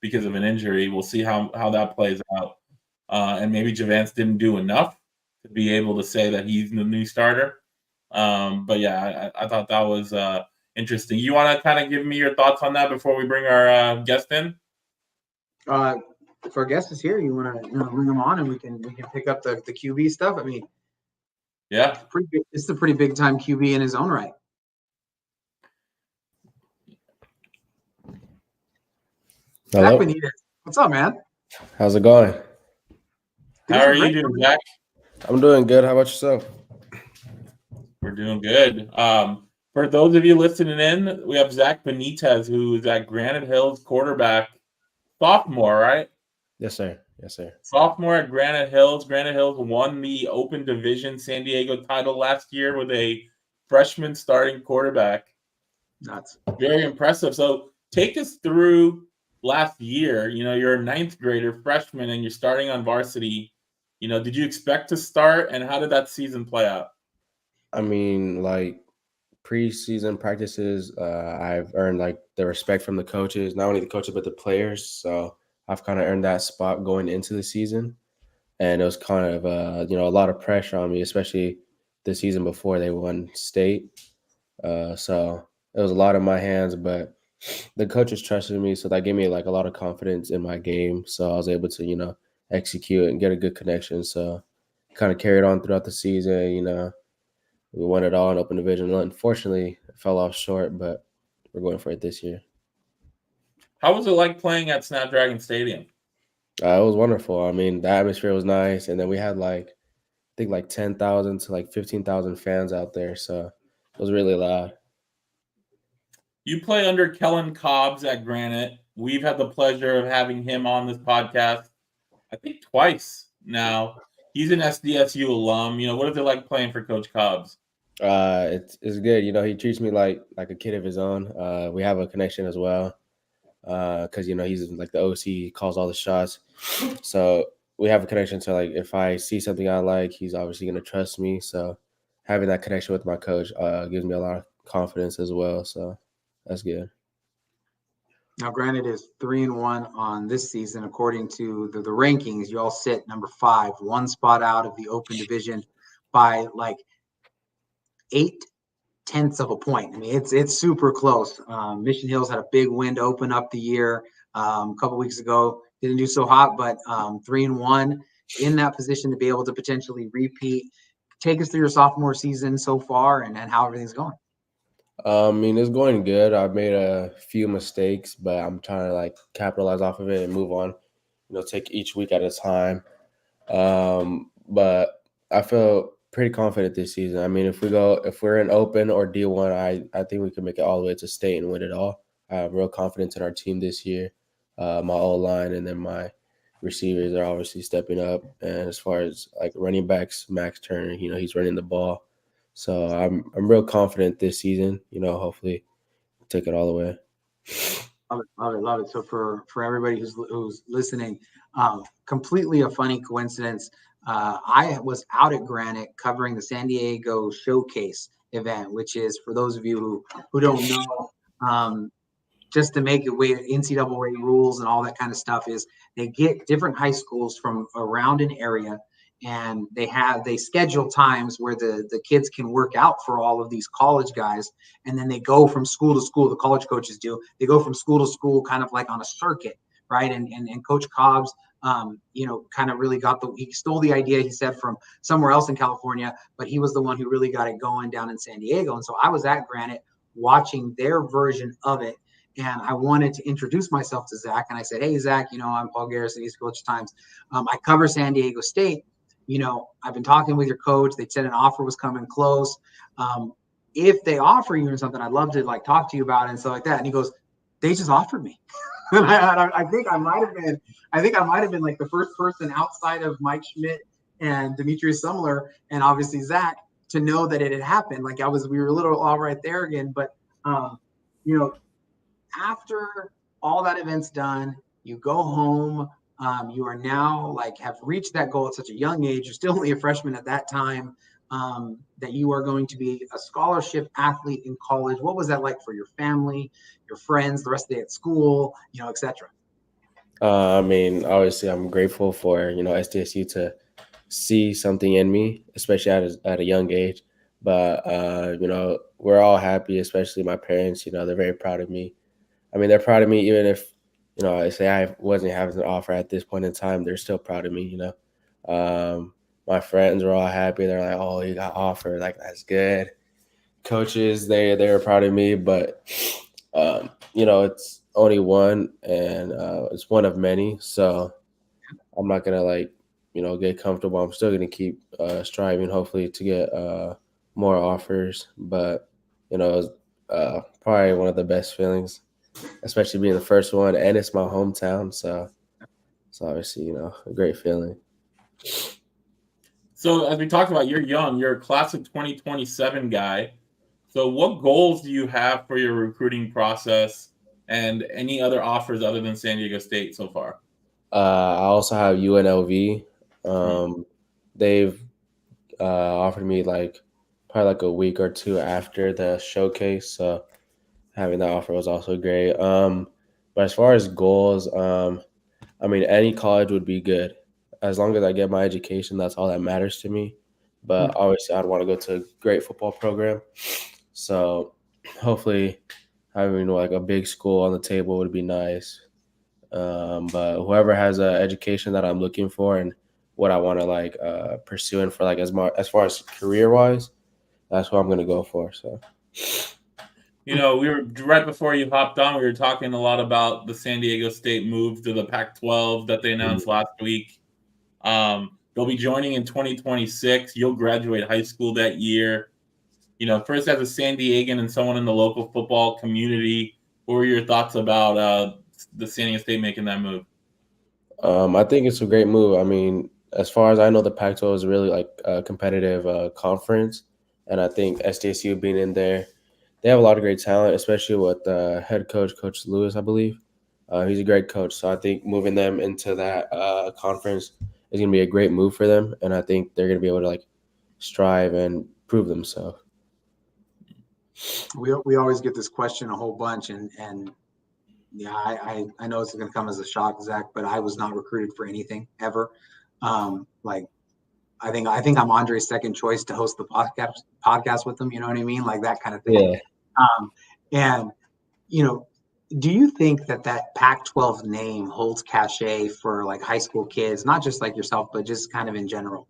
because of an injury. We'll see how that plays out. And maybe Javance didn't do enough to be able to say that he's the new starter. But yeah, I thought that was interesting. You want to kind of give me your thoughts on that before we bring our guest in? If our guest is here, you want to bring him on, and we can pick up the QB stuff. I mean, yeah, it's a pretty big time QB in his own right. Hello. Zac Benitez. What's up, man? How's it going? How are you doing, Zach? I'm doing good. How about yourself? We're doing good. For those of you listening in, we have Zac Benitez, who is at Granite Hills quarterback, sophomore, right? Yes, sir. Yes, sir. Sophomore at Granite Hills. Granite Hills won the Open Division San Diego title last year with a freshman starting quarterback. Nuts. Very impressive. So take us through last year. You're a ninth grader, freshman, and you're starting on varsity. Did you expect to start, and how did that season play out? I mean, like, preseason practices, I've earned like the respect from the coaches, not only the coaches but the players. So I've kind of earned that spot going into the season, and it was kind of a lot of pressure on me, especially the season before they won state. So it was a lot in my hands, but the coaches trusted me, so that gave me like a lot of confidence in my game. So I was able to execute and get a good connection. So kind of carried on throughout the season. We won it all in open division. Unfortunately, it fell off short, but we're going for it this year. How was it like playing at Snapdragon Stadium? It was wonderful. I mean, the atmosphere was nice, and then we had I think 10,000 to 15,000 fans out there, so it was really loud. You play under Kellen Cobbs at Granite. We've had the pleasure of having him on this podcast, I think twice now. He's an SDSU alum. What is it like playing for Coach Cobbs? It's good. He treats me like a kid of his own. We have a connection as well because he's like the OC, he calls all the shots. So we have a connection. So if I see something I like, he's obviously gonna trust me. So having that connection with my coach gives me a lot of confidence as well. So that's good. Now, Granite is 3-1 on this season, according to the rankings. You all sit number 5, one spot out of the open division by like 0.8 of a point. I mean, it's super close. Mission Hills had a big win to open up the year a couple weeks ago. Didn't do so hot, but 3-1 in that position to be able to potentially repeat. Take us through your sophomore season so far and how everything's going. I mean, it's going good. I've made a few mistakes, but I'm trying to like capitalize off of it and move on. Take each week at a time. But I feel pretty confident this season. I mean, if we're in open or D1, I think we can make it all the way to state and win it all. I have real confidence in our team this year. My O-line and then my receivers are obviously stepping up. And as far as like running backs, Max Turner, he's running the ball. So I'm real confident this season. Hopefully take it all the way. Love it, love it, love it. So for everybody who's listening, completely a funny coincidence. I was out at Granite covering the San Diego Showcase event, which is, for those of you who don't know, just to make it way NCAA rules and all that kind of stuff, is they get different high schools from around an area, and they schedule times where the kids can work out for all of these college guys, and then they go from school to school. The college coaches do. They go from school to school, kind of like on a circuit, right? And Coach Cobbs, kind of really he stole the idea, he said, from somewhere else in California, but he was the one who really got it going down in San Diego. And so I was at Granite watching their version of it. And I wanted to introduce myself to Zac. And I said, hey, Zac, I'm Paul Garrison, East Coach Times. I cover San Diego State. I've been talking with your coach. They said an offer was coming close. If they offer you something, I'd love to like talk to you about it and stuff like that. And he goes, they just offered me. And I think I might have been like the first person outside of Mike Schmidt and Demetrius Sumler and obviously Zac to know that it had happened. Like we were a little all right there again. But, after all that event's done, you go home. You are now have reached that goal at such a young age. You're still only a freshman at that time, that you are going to be a scholarship athlete in college. What was that like for your family, your friends, the rest of the day at school, et cetera? I mean, obviously I'm grateful for, SDSU to see something in me, especially at a young age. But, we're all happy, especially my parents, they're very proud of me. I mean, they're proud of me even if, I say I wasn't having an offer at this point in time. They're still proud of me, My friends were all happy. They're like, oh, you got offered. Like, that's good. Coaches, they were proud of me. But, it's only one, and it's one of many. So I'm not going to, get comfortable. I'm still going to keep striving, hopefully, to get more offers. But, it's probably one of the best feelings, especially being the first one, and it's my hometown, so it's obviously, a great feeling. So as we talked about, you're young. You're a class of 2027 guy. So what goals do you have for your recruiting process and any other offers other than San Diego State so far? I also have UNLV. They've offered me probably a week or two after the showcase, so having that offer was also great. But as far as goals, I mean, any college would be good. As long as I get my education, that's all that matters to me. But obviously, I'd want to go to a great football program. So hopefully having a big school on the table would be nice. But whoever has an education that I'm looking for and what I want to pursue and for as far as career-wise, that's what I'm going to go for. So. We were right before you hopped on. We were talking a lot about the San Diego State move to the Pac-12 that they announced last week. They'll be joining in 2026. You'll graduate high school that year. First as a San Diegan and someone in the local football community, what were your thoughts about the San Diego State making that move? I think it's a great move. I mean, as far as I know, the Pac-12 is really a competitive conference, and I think SDSU being in there, they have a lot of great talent, especially with head coach, Coach Lewis, I believe. He's a great coach. So I think moving them into that conference is going to be a great move for them. And I think they're going to be able to strive and prove themselves. We always get this question a whole bunch, and yeah, I know it's going to come as a shock, Zach, but I was not recruited for anything ever. Like I think I'm Andre's second choice to host the podcast with him. You know what I mean? Like that kind of thing. Yeah. And do you think that Pac-12 name holds cachet for like high school kids, not just like yourself, but just kind of in general?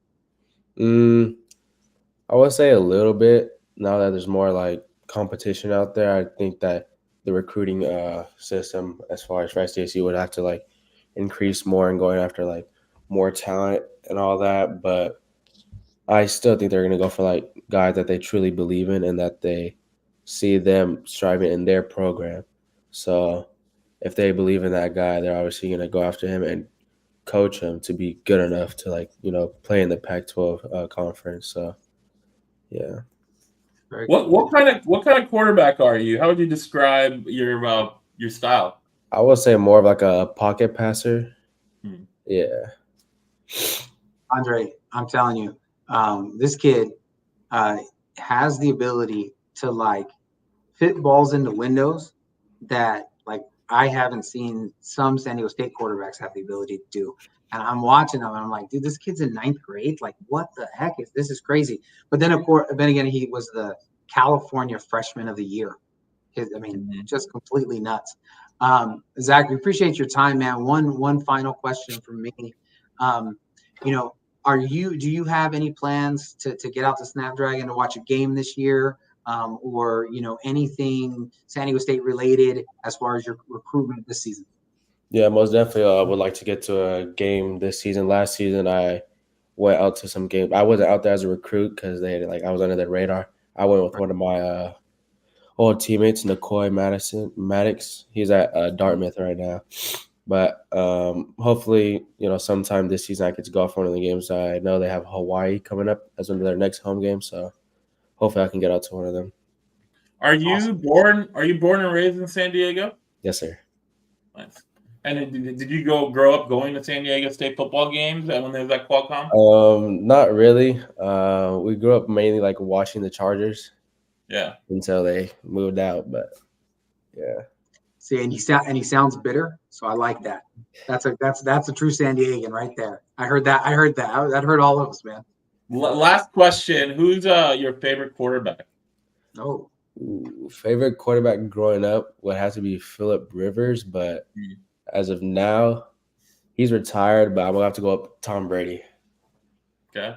I would say a little bit. Now that there's more like competition out there, I think that the recruiting system, as far as for SDSU, would have to like increase more and going after like more talent and all that. But I still think they're gonna go for like guys that they truly believe in and that they see them striving in their program. So if they believe in that guy, they're obviously gonna go after him and coach him to be good enough to like play in the Pac-12 conference. So yeah. What kind of quarterback are you? How would you describe your style? I would say more of like a pocket passer. Yeah. Andre, I'm telling you, this kid has the ability to like fit balls into windows that like I haven't seen some San Diego State quarterbacks have the ability to do. And I'm watching them and I'm like, dude, this kid's in 9th grade. Like, what the heck is this? Is crazy. But then, of course, then again, he was the California Freshman of the Year. Just completely nuts. Zach, we appreciate your time, man. One final question from me. Do you have any plans to get out to Snapdragon to watch a game this year? Or anything San Diego State related as far as your recruitment this season? Yeah, most definitely. I would like to get to a game this season. Last season, I went out to some games. I wasn't out there as a recruit because I was under the radar. I went with one of my old teammates, Nicoy Maddox. He's at Dartmouth right now. But hopefully, sometime this season I get to go for one of the games. I know they have Hawaii coming up as one of their next home games, so hopefully I can get out to one of them. Are you born and raised in San Diego? Yes, sir. Nice. And did you grow up going to San Diego State football games when they was at Qualcomm? Not really. We grew up mainly like watching the Chargers. Yeah. Until they moved out, but yeah. See, and he sounds bitter, so I like that. That's a true San Diegan right there. I heard that. That hurt all of us, man. Last question: who's your favorite quarterback? Oh, favorite quarterback growing up would have to be Phillip Rivers, but as of now, he's retired. But I'm gonna have to go up Tom Brady. Okay.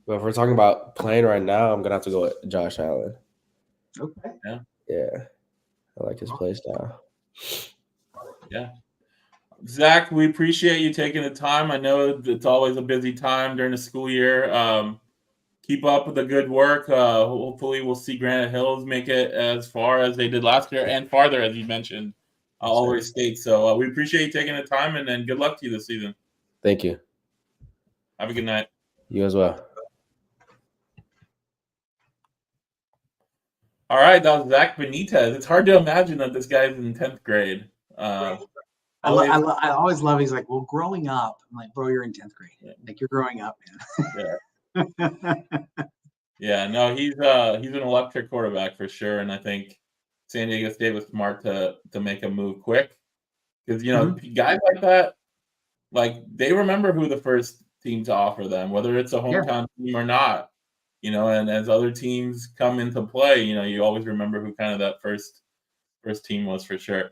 But if we're talking about playing right now, I'm gonna have to go with Josh Allen. Okay. Yeah. I like his play style. Yeah. Zach, we appreciate you taking the time. I know it's always a busy time during the school year. Keep up with the good work. Hopefully we'll see Granite Hills make it as far as they did last year and farther, as you mentioned, all over the state. So we appreciate you taking the time, and then good luck to you this season. Thank you. Have a good night. You as well. All right, that was Zac Benitez. It's hard to imagine that this guy's in 10th grade. I always love. He's like, well, growing up, I'm like, bro, you're in 10th grade. Yeah. Like you're growing up, man. Yeah. No, he's an electric quarterback for sure, and I think San Diego State was smart to make a move quick because guys like that, like they remember who the first team to offer them, whether it's a hometown team or not. And as other teams come into play, you always remember who kind of that first team was for sure.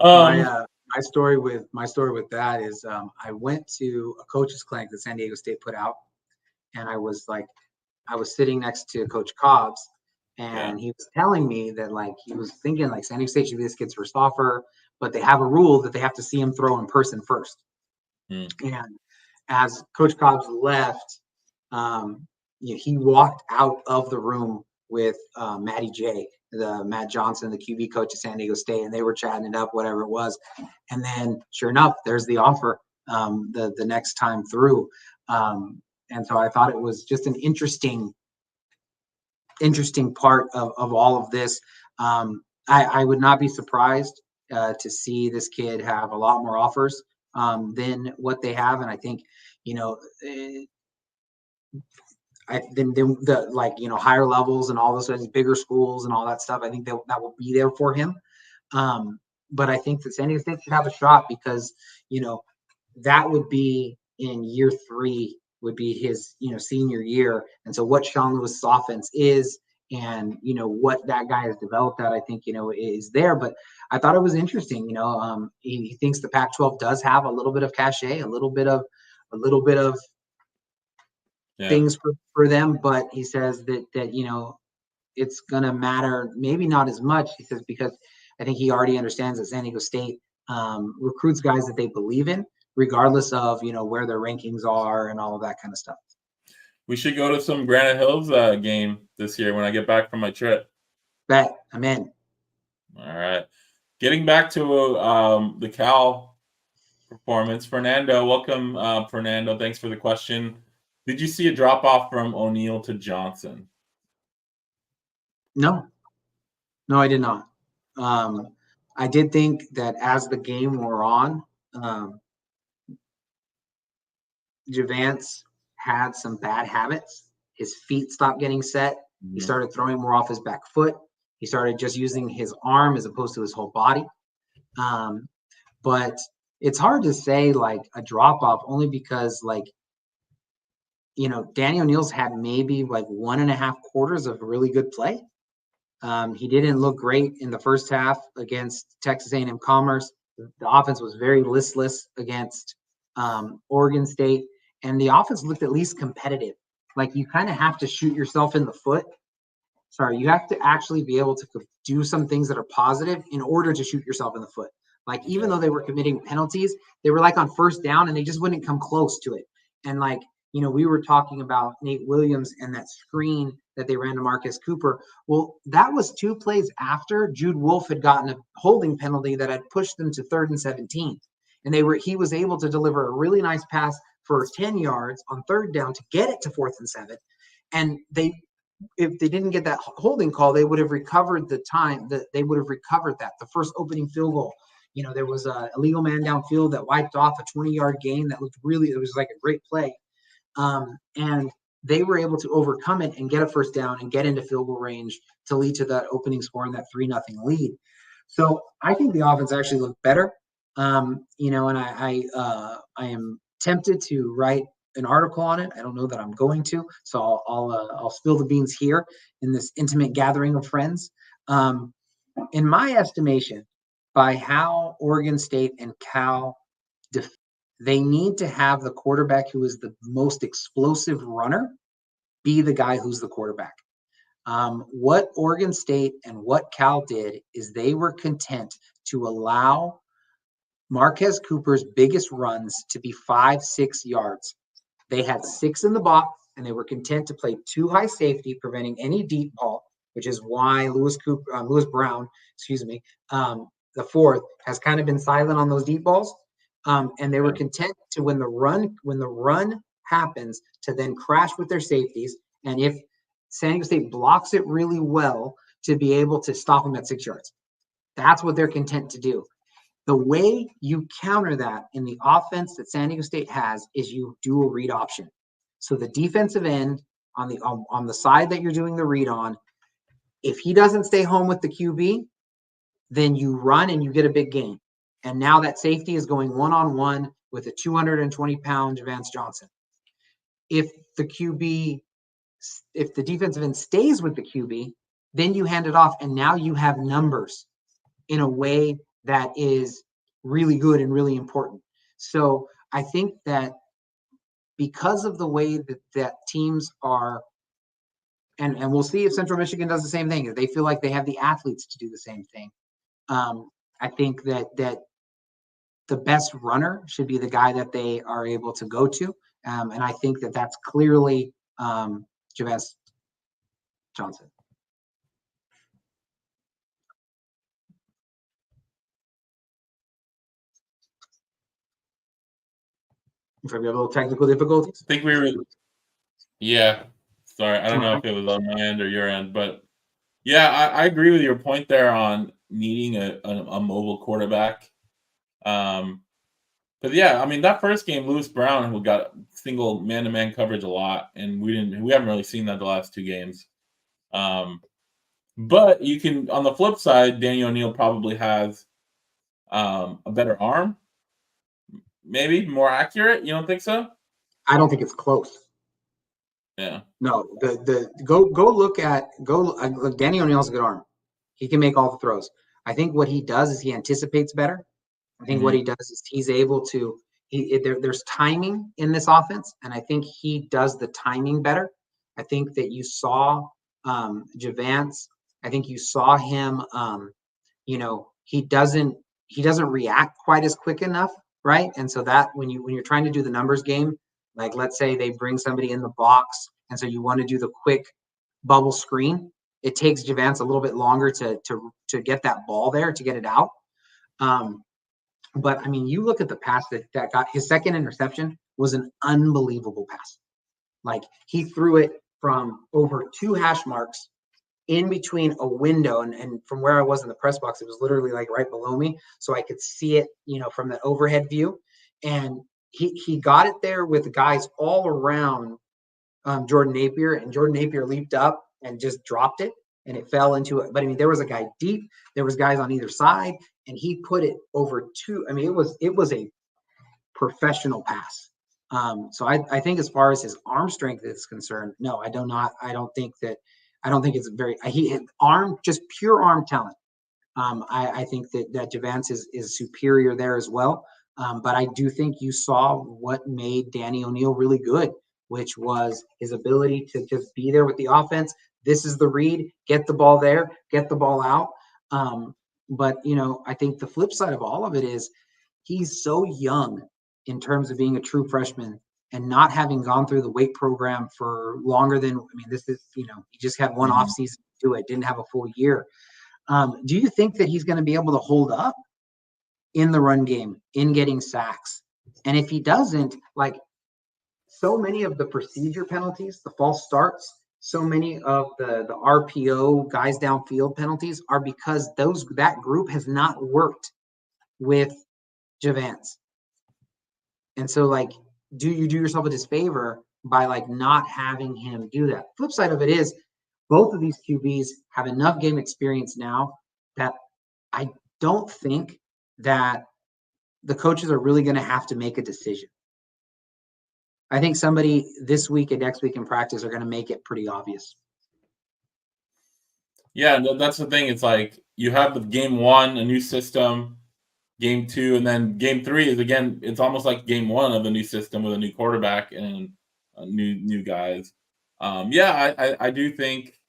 My story with that is I went to a coach's clinic that San Diego State put out, and I was sitting next to Coach Cobbs, and he was telling me that like he was thinking like San Diego State should be this kid's first offer, but they have a rule that they have to see him throw in person first. And as Coach Cobbs left, he walked out of the room with Matt Johnson, the QB coach at San Diego State, and they were chatting it up, whatever it was. And then sure enough, there's the offer the next time through. And so I thought it was just an interesting part of all of this. I would not be surprised to see this kid have a lot more offers than what they have. And I think, then the like, higher levels and all those bigger schools and all that stuff, I think that will be there for him. But I think that San Diego State should have a shot because, that would be in year 3 would be his, senior year. And so what Sean Lewis's offense is and, what that guy has developed at, I think, is there. But I thought it was interesting, he thinks the Pac-12 does have a little bit of cachet, a little bit of things for them, but he says that it's gonna matter, maybe not as much. He says because I think he already understands that San Diego State recruits guys that they believe in, regardless of where their rankings are and all of that kind of stuff. We should go to some Granite Hills game this year when I get back from my trip. Bet, I'm in. All right. Getting back to the Cal performance, Fernando. Welcome, Fernando. Thanks for the question. Did you see a drop off from O'Neal to Johnson? No, I did not. I did think that as the game wore on, Javance had some bad habits. His feet stopped getting set. He started throwing more off his back foot. He started just using his arm as opposed to his whole body. But it's hard to say like a drop off only because Danny O'Neal's had maybe like 1.5 quarters of really good play. He didn't look great in the first half against Texas A&M Commerce. The offense was very listless against Oregon State, and the offense looked at least competitive. Like you kind of have to shoot yourself in the foot. Sorry, you have to actually be able to do some things that are positive in order to shoot yourself in the foot. Like even though they were committing penalties, they were like on first down and they just wouldn't come close to it. And like, we were talking about Nate Williams and that screen that they ran to Marcus Cooper. Well, that was 2 plays after Jude Wolfe had gotten a holding penalty that had pushed them to 3rd and 17. And he was able to deliver a really nice pass for 10 yards on 3rd down to get it to 4th and 7. And if they didn't get that holding call, they would have recovered the time that they would have recovered that. The first opening field goal, there was a illegal man downfield that wiped off a 20-yard gain that looked it was like a great play. And they were able to overcome it and get a first down and get into field goal range to lead to that opening score and that 3-0 lead. So I think the offense actually looked better. And I am tempted to write an article on it. I don't know that I'm going to, so I'll spill the beans here in this intimate gathering of friends. In my estimation, by how Oregon State and Cal they need to have the quarterback who is the most explosive runner be the guy who's the quarterback. What Oregon State and what Cal did is they were content to allow Marquez Cooper's biggest runs to be 5-6 yards. They had 6 in the box, and they were content to play 2 high safety, preventing any deep ball, which is why Lewis Brown, the fourth, has kind of been silent on those deep balls. And they were content to when the run happens to then crash with their safeties. And if San Diego State blocks it really well, to be able to stop them at 6 yards. That's what they're content to do. The way you counter that in the offense that San Diego State has is you do a read option. So the defensive end on the side that you're doing the read on, if he doesn't stay home with the QB, then you run and you get a big gain. And now that safety is going one-on-one with a 220-pound Javance Johnson. If the defensive end stays with the QB, then you hand it off, and now you have numbers in a way that is really good and really important. So I think that because of the way that teams are, and we'll see if Central Michigan does the same thing, if they feel like they have the athletes to do the same thing. I think that the best runner should be the guy that they are able to go to. And I think that that's clearly Javance Johnson. If we have a little technical difficulties. I think we were, sorry. I don't know if it was on my end or your end, but yeah, I agree with your point there on needing a mobile quarterback. Because yeah, I mean that first game, Lewis Brown who got single man-to-man coverage a lot, and we haven't really seen that the last 2 games. But you can on the flip side, Danny O'Neal probably has a better arm, maybe more accurate. You don't think so? I don't think it's close. Yeah. No, go look Danny O'Neal's a good arm. He can make all the throws. I think what he does is he anticipates better. I think what he does is he's able to there's timing in this offense, and I think he does the timing better. I think that you saw Javance. I think you saw him. He doesn't react quite as quick enough, right? And so that when you're trying to do the numbers game, like let's say they bring somebody in the box, and so you want to do the quick bubble screen, it takes Javance a little bit longer to get that ball there, to get it out. But I mean, you look at the pass that got his second interception was an unbelievable pass. Like he threw it from over 2 hash marks in between a window, and from where I was in the press box, it was literally like right below me, so I could see it, from that overhead view. And he got it there with guys all around Jordan Napier, and Jordan Napier leaped up and just dropped it, and it fell into it. But I mean, there was a guy deep, there was guys on either side, and he put it over 2. I mean, it was a professional pass. So I think as far as his arm strength is concerned, no, I don't think it's very just pure arm talent. I think that Javance is superior there as well. But I do think you saw what made Danny O'Neal really good, which was his ability to just be there with the offense. This is the read, get the ball there, get the ball out. But I think the flip side of all of it is he's so young in terms of being a true freshman and not having gone through the weight program for longer than, this is, he just had one off season to do it, didn't have a full year. Do you think that he's going to be able to hold up in the run game, in getting sacks? And if he doesn't, like so many of the procedure penalties, the false starts, so many of the RPO guys downfield penalties are because that group has not worked with Javance. And so, like, do you do yourself a disfavor by like not having him do that? Flip side of it is both of these QBs have enough game experience now that I don't think that the coaches are really going to have to make a decision. I think somebody this week and next week in practice are going to make it pretty obvious. Yeah, that's the thing. It's like you have the game 1, a new system, game 2, and then game 3 is again. It's almost like game 1 of the new system with a new quarterback and new guys. I do think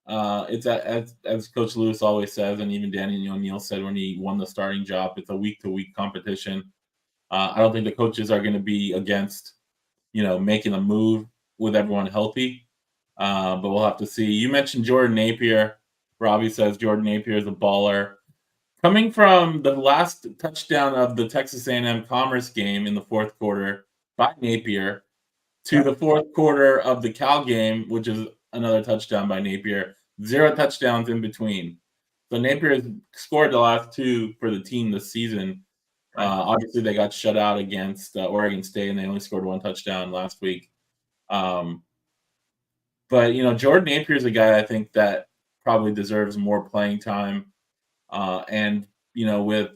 it's as Coach Lewis always says, and even Danny O'Neal said when he won the starting job, it's a week-to-week competition. I don't think the coaches are going to be against, making a move with everyone healthy. But we'll have to see. You mentioned Jordan Napier. Robbie says Jordan Napier is a baller. Coming from the last touchdown of the Texas A&M Commerce game in the fourth quarter by Napier to the fourth quarter of the Cal game, which is another touchdown by Napier, 0 touchdowns in between. So Napier has scored the last 2 for the team this season. Obviously, they got shut out against Oregon State, and they only scored 1 touchdown last week. But, Jordan Napier is a guy I think that probably deserves more playing time. And, with,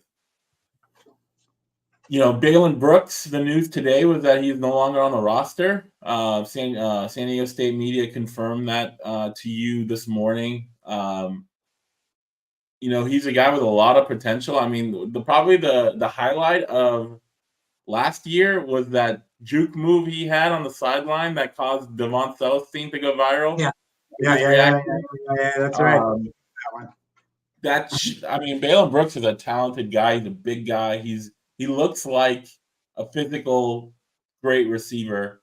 Balin Brooks, the news today was that he's no longer on the roster. San Diego State media confirmed that to you this morning. He's a guy with a lot of potential. I mean, probably the highlight of last year was that juke move he had on the sideline that caused Devon Celestine to go viral. Yeah, that's right. Balin Brooks is a talented guy. He's a big guy. He looks like a physical, great receiver.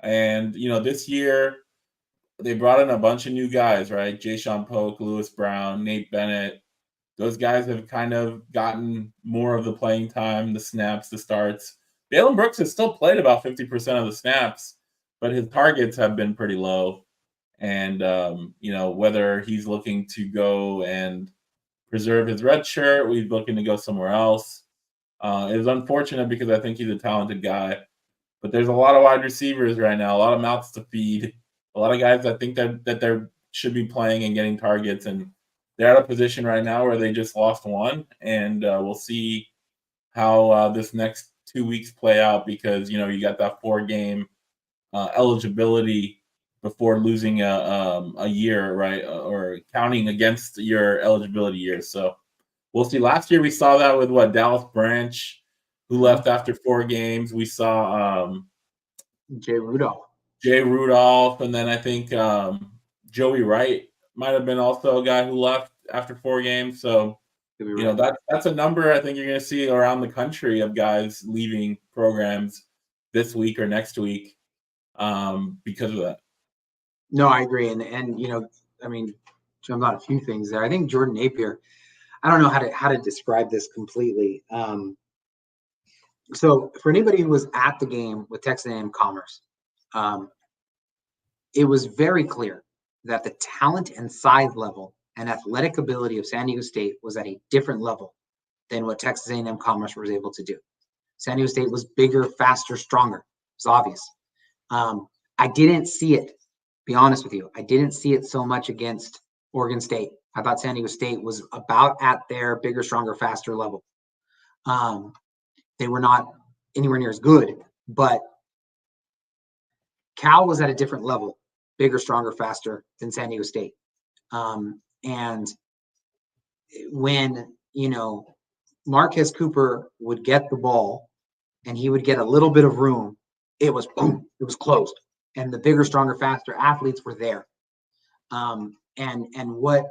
And this year they brought in a bunch of new guys, right? Jayshon Polk, Lewis Brown, Nate Bennett. Those guys have kind of gotten more of the playing time, the snaps, the starts. Balin Brooks has still played about 50% of the snaps, but his targets have been pretty low. And, whether he's looking to go and preserve his red shirt, or he's looking to go somewhere else. It is unfortunate because I think he's a talented guy, but there's a lot of wide receivers right now, a lot of mouths to feed, a lot of guys that think that they should be playing and getting targets, and they're at a position right now where they just lost one, and we'll see how this next 2 weeks play out because you got that 4 game eligibility before losing a year, right, or counting against your eligibility year. So we'll see. Last year we saw that with Dallas Branch, who left after 4 games. We saw Jay Rudolph. Jay Rudolph, and then I think Joey Wright might have been also a guy who left after 4 games. So that's a number I think you're going to see around the country of guys leaving programs this week or next week because of that. No, I agree, and I mean, jumped on a few things there. I think Jordan Napier. I don't know how to describe this completely. So for anybody who was at the game with Texas A&M Commerce, it was very clear that the talent and size level and athletic ability of San Diego State was at a different level than what Texas A&M Commerce was able to do. San Diego State was bigger, faster, stronger. It's obvious. I didn't see it, be honest with you. I didn't see it so much against Oregon State. I thought San Diego State was about at their bigger, stronger, faster level. They were not anywhere near as good, but Cal was at a different level, bigger, stronger, faster than San Diego State. And when, Marquez Cooper would get the ball and he would get a little bit of room, it was boom, it was closed. And the bigger, stronger, faster athletes were there. And what,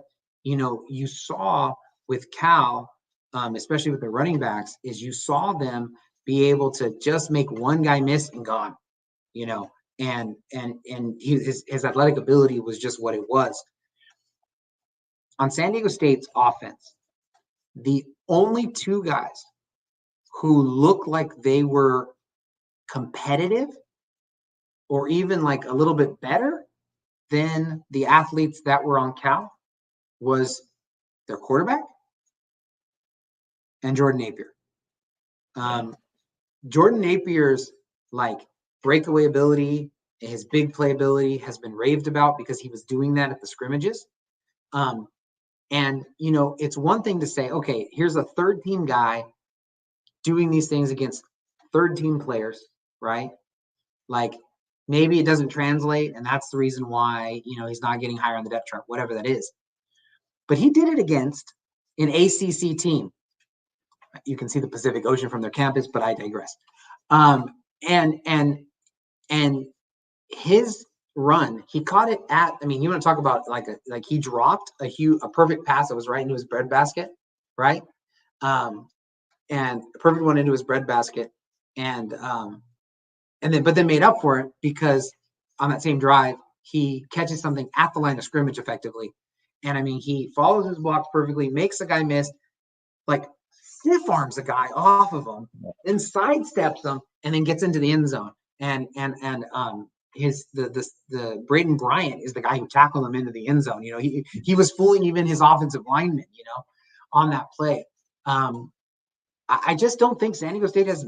you saw with Cal, especially with the running backs, is you saw them be able to just make one guy miss and gone, and his athletic ability was just what it was. On San Diego State's offense, the only 2 guys who looked like they were competitive or even like a little bit better than the athletes that were on Cal was their quarterback and Jordan Napier. Jordan Napier's breakaway ability, his big play ability has been raved about because he was doing that at the scrimmages. And it's one thing to say, okay, here's a third team guy doing these things against third team players, right? Maybe it doesn't translate, and that's the reason why, he's not getting higher on the depth chart, whatever that is. But he did it against an ACC team. You can see the Pacific Ocean from their campus, but I digress. And his run, he caught it at, you want to talk about he dropped a perfect pass that was right into his breadbasket, right? And a perfect one into his breadbasket. But then made up for it because on that same drive, he catches something at the line of scrimmage effectively. And he follows his blocks perfectly, makes the guy miss, stiff arms a guy off of him, then sidesteps him, and then gets into the end zone. And the Braden Bryant is the guy who tackled him into the end zone. He was fooling even his offensive lineman, on that play. I just don't think San Diego State has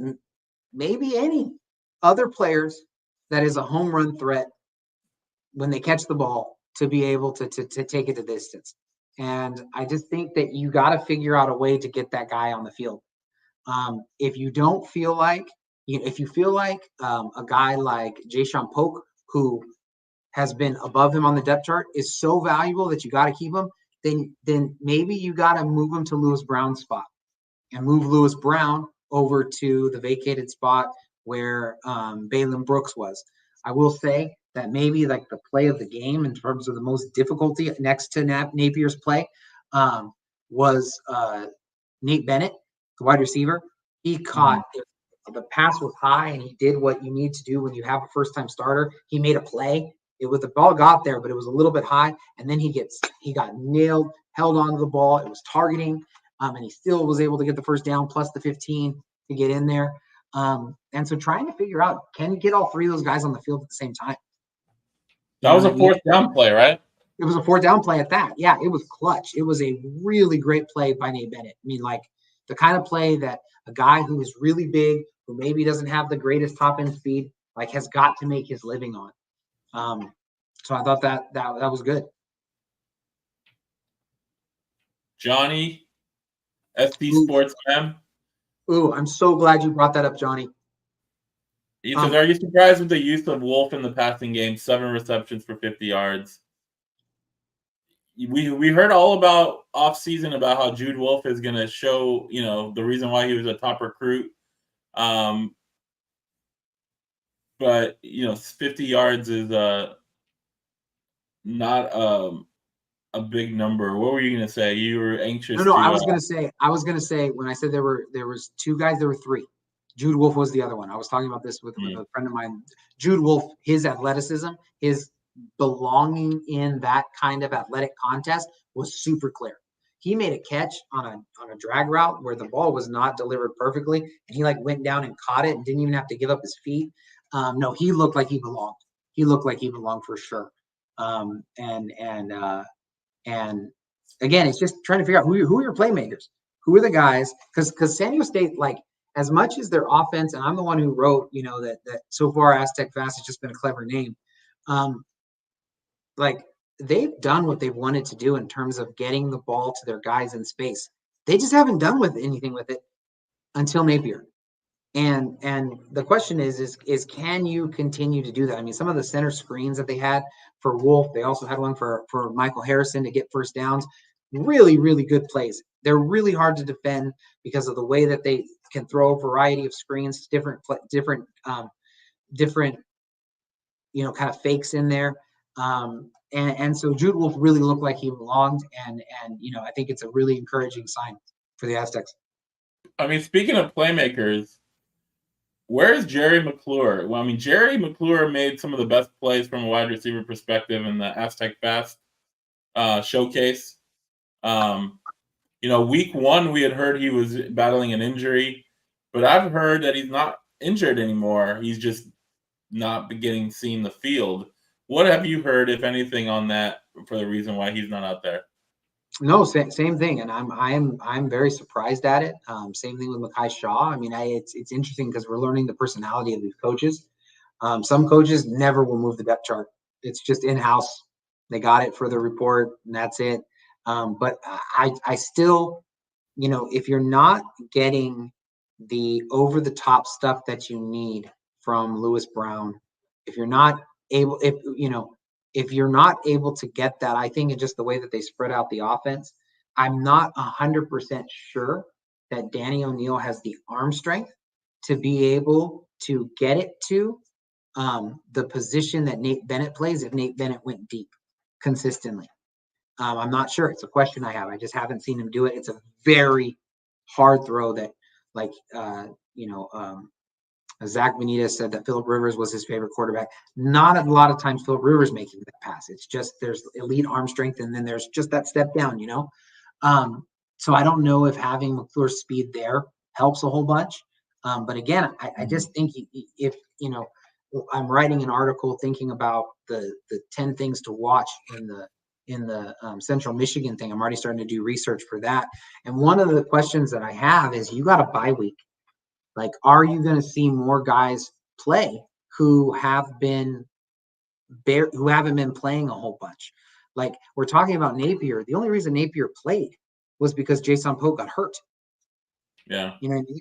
maybe any other players that is a home run threat when they catch the ball to be able to take it the distance. And I just think that you got to figure out a way to get that guy on the field. If you don't feel like, if you feel like a guy like Jayshawn Polk, who has been above him on the depth chart, is so valuable that you got to keep him, then maybe you got to move him to Lewis Brown's spot and move Lewis Brown over to the vacated spot where Balaam Brooks was. I will say that maybe the play of the game in terms of the most difficulty next to Napier's play was Nate Bennett, the wide receiver. He caught the pass was high, and he did what you need to do when you have a first-time starter. He made a play. The ball got there, but it was a little bit high, and then he got nailed, held onto the ball. It was targeting, and he still was able to get the first down plus the 15 to get in there. And so trying to figure out, can you get all 3 of those guys on the field at the same time? That was a 4th down play, right? It was a 4th down play at that. Yeah, it was clutch. It was a really great play by Nate Bennett. the kind of play that a guy who is really big, who maybe doesn't have the greatest top end speed, like has got to make his living on. So I thought that was good. Johnny, SD Sports Fam. Ooh, I'm so glad you brought that up, Johnny. He says, "Are you surprised with the use of Wolf in the passing game? 7 receptions for 50 yards." We heard all about offseason about how Jude Wolf is going to show, the reason why he was a top recruit. But 50 yards is not a big number. What were you going to say? You were anxious. No, I was going to say when I said there was 2 guys, there were 3. Jude Wolf was the other one. I was talking about this with a friend of mine. Jude Wolf, his athleticism, his belonging in that kind of athletic contest was super clear. He made a catch on a drag route where the ball was not delivered perfectly, and he went down and caught it and didn't even have to give up his feet. No, he looked like he belonged. He looked like he belonged for sure. And again, it's just trying to figure out who are your playmakers, who are the guys, because San Diego State, as much as their offense, and I'm the one who wrote, that so far Aztec Fast has just been a clever name. They've done what they've wanted to do in terms of getting the ball to their guys in space. They just haven't done anything with it until Napier. And the question is can you continue to do that? I mean, some of the center screens that they had for Wolf, they also had one for Michael Harrison to get first downs. Really, really good plays. They're really hard to defend because of the way that they can throw a variety of screens, different kind of fakes in there. And so Jude Wolf really looked like he belonged, and I think it's a really encouraging sign for the Aztecs. I mean, speaking of playmakers, where is Jerry McClure? Well, I mean, Jerry McClure made some of the best plays from a wide receiver perspective in the Aztec Fast showcase. Week 1, we had heard he was battling an injury, but I've heard that he's not injured anymore. He's just not getting seen the field. What have you heard, if anything, on that for the reason why he's not out there? No, same thing, and I'm very surprised at it. Same thing with Mekhi Shaw. I mean, it's interesting because we're learning the personality of these coaches. Some coaches never will move the depth chart. It's just in-house. They got it for the report, and that's it. But I still, if you're not getting the over-the-top stuff that you need from Lewis Brown, if you're not able to get that, I think it's just the way that they spread out the offense. I'm not 100% sure that Danny O'Neil has the arm strength to be able to get it to the position that Nate Bennett plays if Nate Bennett went deep consistently. I'm not sure. It's a question I have. I just haven't seen him do it. It's a very hard throw that, Zac Benitez said that Phillip Rivers was his favorite quarterback. Not a lot of times Phillip Rivers making that pass. It's just there's elite arm strength, and then there's just that step down, So I don't know if having McClure's speed there helps a whole bunch. But again, I just think if I'm writing an article thinking about the 10 things to watch in the Central Michigan thing. I'm already starting to do research for that. And one of the questions that I have is, you got a bye week. Are you going to see more guys play who haven't been playing a whole bunch? We're talking about Napier. The only reason Napier played was because Jason Pope got hurt. Yeah. You know what I mean?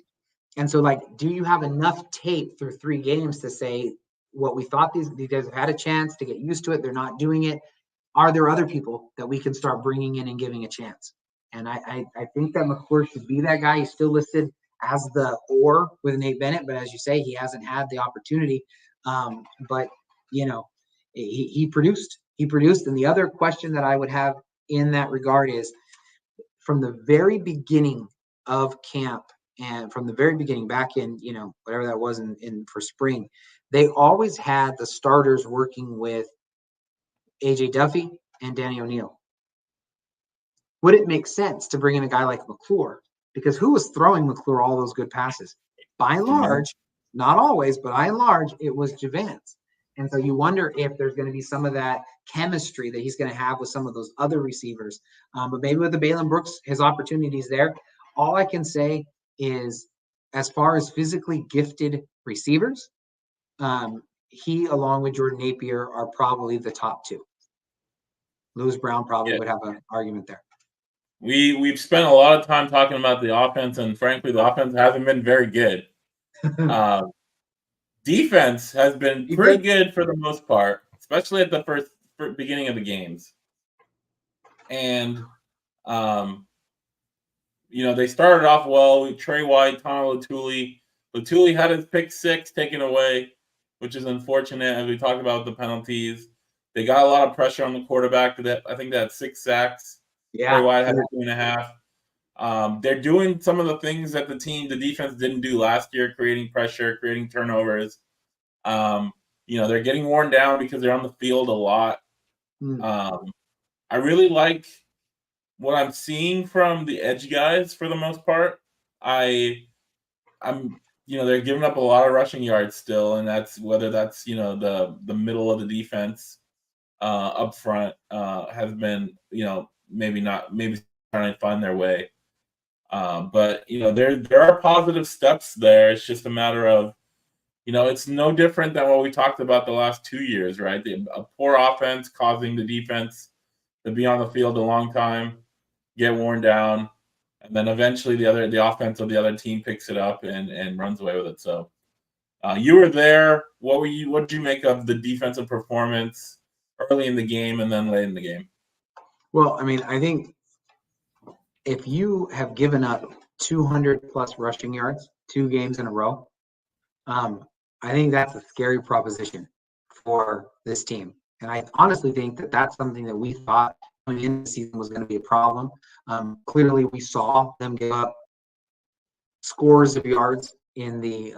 And so, do you have enough tape through 3 games to say what we thought these guys have had a chance to get used to it? They're not doing it. Are there other people that we can start bringing in and giving a chance? And I think that McClure should be that guy. He's still listed as the or with Nate Bennett, but as you say, he hasn't had the opportunity. But he produced. He produced. And the other question that I would have in that regard is, from the very beginning of camp, and from the very beginning back in whatever that was in for spring, they always had the starters working with AJ Duffy and Danny O'Neil. Would it make sense to bring in a guy like McClure? Because who was throwing McClure all those good passes? By and large, not always, but by and large, it was Javance. And so you wonder if there's going to be some of that chemistry that he's going to have with some of those other receivers. But maybe with the Balen Brooks, his opportunities there. all I can say is, as far as physically gifted receivers, he, along with Jordan Napier, are probably the top two. Lewis Brown probably Yeah. would have an argument there. We've spent a lot of time talking about the offense, and frankly, the offense hasn't been very good. Defense has been pretty good for the most part, especially at the first beginning of the games. And they started off well. Trey White, Tana Latuli. Latuli had his pick 6 taken away, which is unfortunate, as we talked about the penalties. They got a lot of pressure on the quarterback. I think they had 6 sacks. Yeah. Trey White had 2.5. They're doing some of the things that the defense didn't do last year, creating pressure, creating turnovers. They're getting worn down because they're on the field a lot. I really like what I'm seeing from the edge guys for the most part. They're giving up a lot of rushing yards still, and that's whether that's the middle of the defense up front has been maybe trying to find their way. But there are positive steps there. It's just a matter of it's no different than what we talked about the last 2 years, right? A poor offense causing the defense to be on the field a long time, get worn down, and then eventually the offense of the other team picks it up and runs away with it. So you were there. What did you make of the defensive performance early in the game and then late in the game? Well, I mean, I think if you have given up 200 plus rushing yards 2 games in a row, I think that's a scary proposition for this team. And I honestly think that that's something that we thought going into the season was going to be a problem. Clearly, we saw them give up scores of yards in the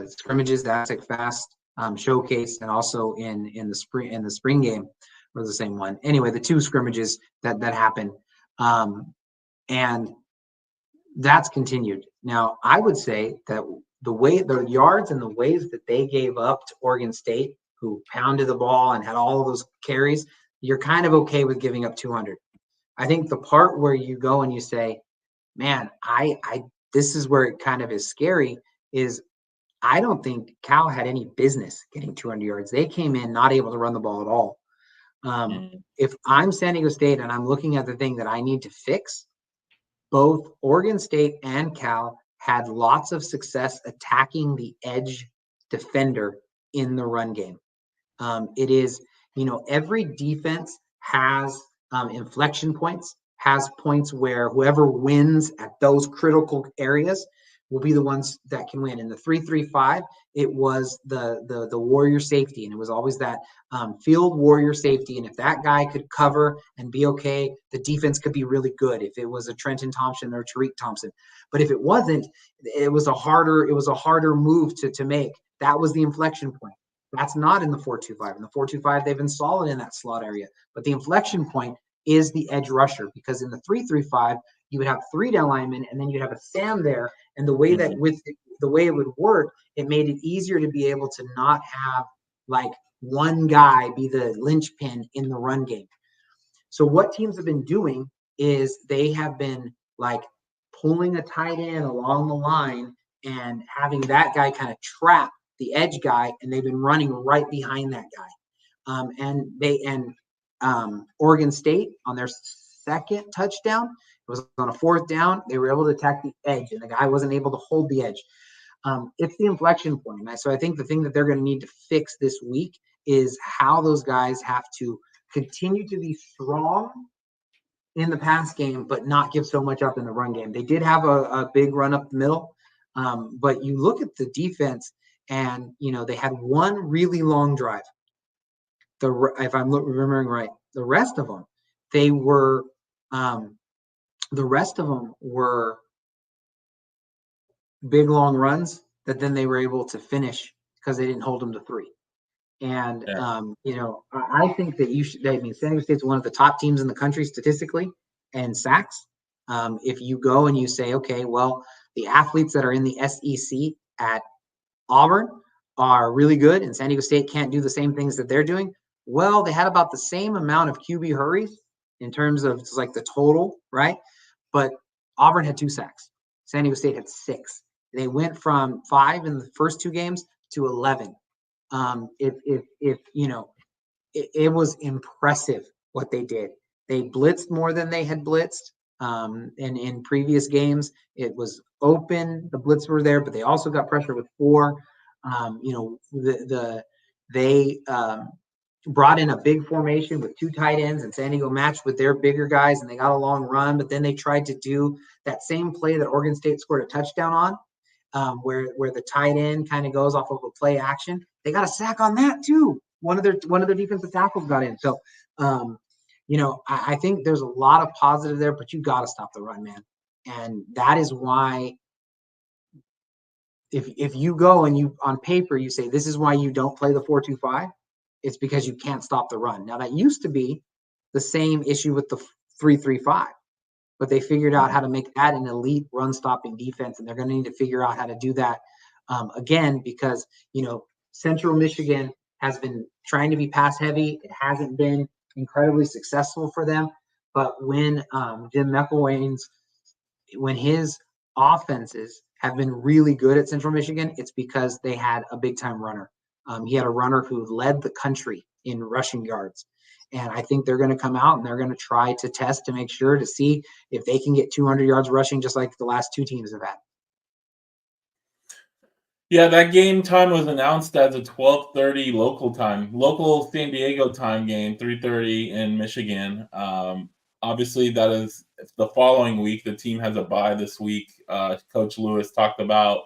scrimmages, the Aztec Fast showcase, and also in the spring game, or the same one. Anyway, the 2 scrimmages that happened, and that's continued. Now, I would say that the yards and the ways that they gave up to Oregon State, who pounded the ball and had all of those carries, you're kind of okay with giving up 200. I think the part where you go and you say, man, this is where it kind of is scary, is I don't think Cal had any business getting 200 yards. They came in not able to run the ball at all. If I'm San Diego State and I'm looking at the thing that I need to fix, both Oregon State and Cal had lots of success attacking the edge defender in the run game. It is, every defense has inflection points, has points where whoever wins at those critical areas will be the ones that can win. In the 3-3-5, it was the warrior safety, and it was always that field warrior safety. And if that guy could cover and be okay, the defense could be really good. If it was a Trenton Thompson or Tariq Thompson, but if it wasn't, it was a harder move to make. That was the inflection point. That's not in the 4-2-5. In the 4-2-5, they've been solid in that slot area, but the inflection point is the edge rusher, because in the 3-3-5, you would have 3 down linemen, and then you'd have a Sam there. And the way that with the way it would work, it made it easier to be able to not have like one guy be the linchpin in the run game. So what teams have been doing is they have been like pulling a tight end along the line and having that guy kind of trap the edge guy, and they've been running right behind that guy. Oregon State, on their second touchdown, it was on a 4th down, they were able to attack the edge, and the guy wasn't able to hold the edge. It's the inflection point. So I think the thing that they're going to need to fix this week is how those guys have to continue to be strong in the pass game, but not give so much up in the run game. They did have a big run up the middle, but you look at the defense, and they had one really long drive. If I'm remembering right, the rest of them, were big long runs that then they were able to finish because they didn't hold them to 3. And I think that San Diego State's one of the top teams in the country statistically and sacks. If you go and you say, okay, well, the athletes that are in the SEC at Auburn are really good, and San Diego State can't do the same things that they're doing. Well, they had about the same amount of QB hurries in terms of like the total, right? But Auburn had 2 sacks. San Diego State had 6. They went from 5 in the first 2 games to 11. If you know, it was impressive what they did. They blitzed more than they had blitzed. And in previous games, it was open. The blitz were there, but they also got pressure with 4. They brought in a big formation with 2 tight ends, and San Diego matched with their bigger guys, and they got a long run. But then they tried to do that same play that Oregon State scored a touchdown on, where the tight end kind of goes off of a play action. They got a sack on that too. One of their defensive tackles got in. So, I think there's a lot of positive there, but you got to stop the run, man. And that is why, if you go and you on paper you say this is why you don't play the 4-2-5, it's because you can't stop the run. Now that used to be the same issue with the 3-3-5, but they figured out how to make that an elite run stopping defense, and they're going to need to figure out how to do that again, because Central Michigan has been trying to be pass heavy. It hasn't been incredibly successful for them, but when Jim McElwain's when his offenses have been really good at Central Michigan, it's because they had a big time runner. He had a runner who led the country in rushing yards. And I think they're going to come out and they're going to try to test to make sure to see if they can get 200 yards rushing, just like the last 2 teams have had. Yeah, that game time was announced as a 12:30 local San Diego time game, 3:30 in Michigan. Obviously, that is the following week. The team has a bye this week. Coach Lewis talked about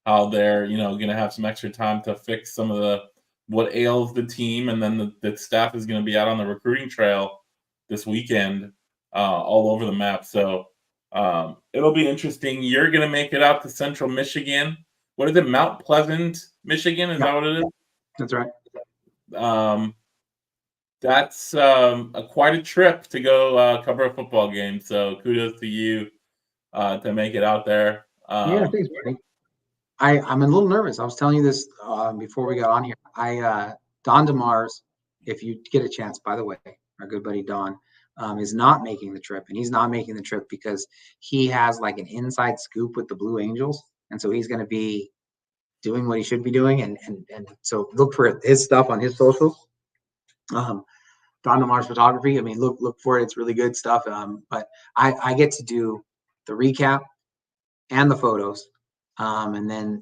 how they're going to have some extra time to fix some of what ails the team, and then the staff is going to be out on the recruiting trail this weekend, all over the map. So it'll be interesting. You're going to make it out to Central Michigan. What is it, Mount Pleasant, Michigan? Is that what it is? That's right. That's quite a trip to go cover a football game. So kudos to you to make it out there. Yeah, thanks, buddy. I'm a little nervous. I was telling you this before we got on here. Don DeMars, if you get a chance, by the way, our good buddy Don is not making the trip, and he's not making the trip because he has like an inside scoop with the Blue Angels, and so he's going to be doing what he should be doing, and so look for his stuff on his socials. Don DeMars Photography. I mean, look for it. It's really good stuff. But I get to do the recap and the photos. And then,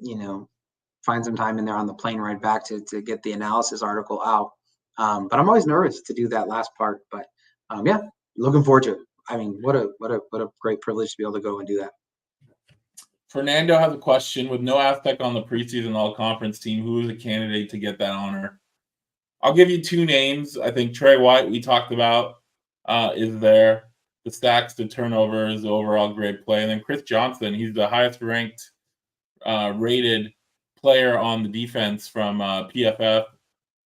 find some time in there on the plane ride back to get the analysis article out. But I'm always nervous to do that last part. But yeah, looking forward to it. I mean, what a great privilege to be able to go and do that. Fernando has a question. With no Aztec on the preseason all-conference team, who is a candidate to get that honor? I'll give you 2 names. I think Trey White, we talked about, is there. The sacks, the turnovers, the overall great play. And then Chris Johnson, he's the highest ranked rated player on the defense from PFF.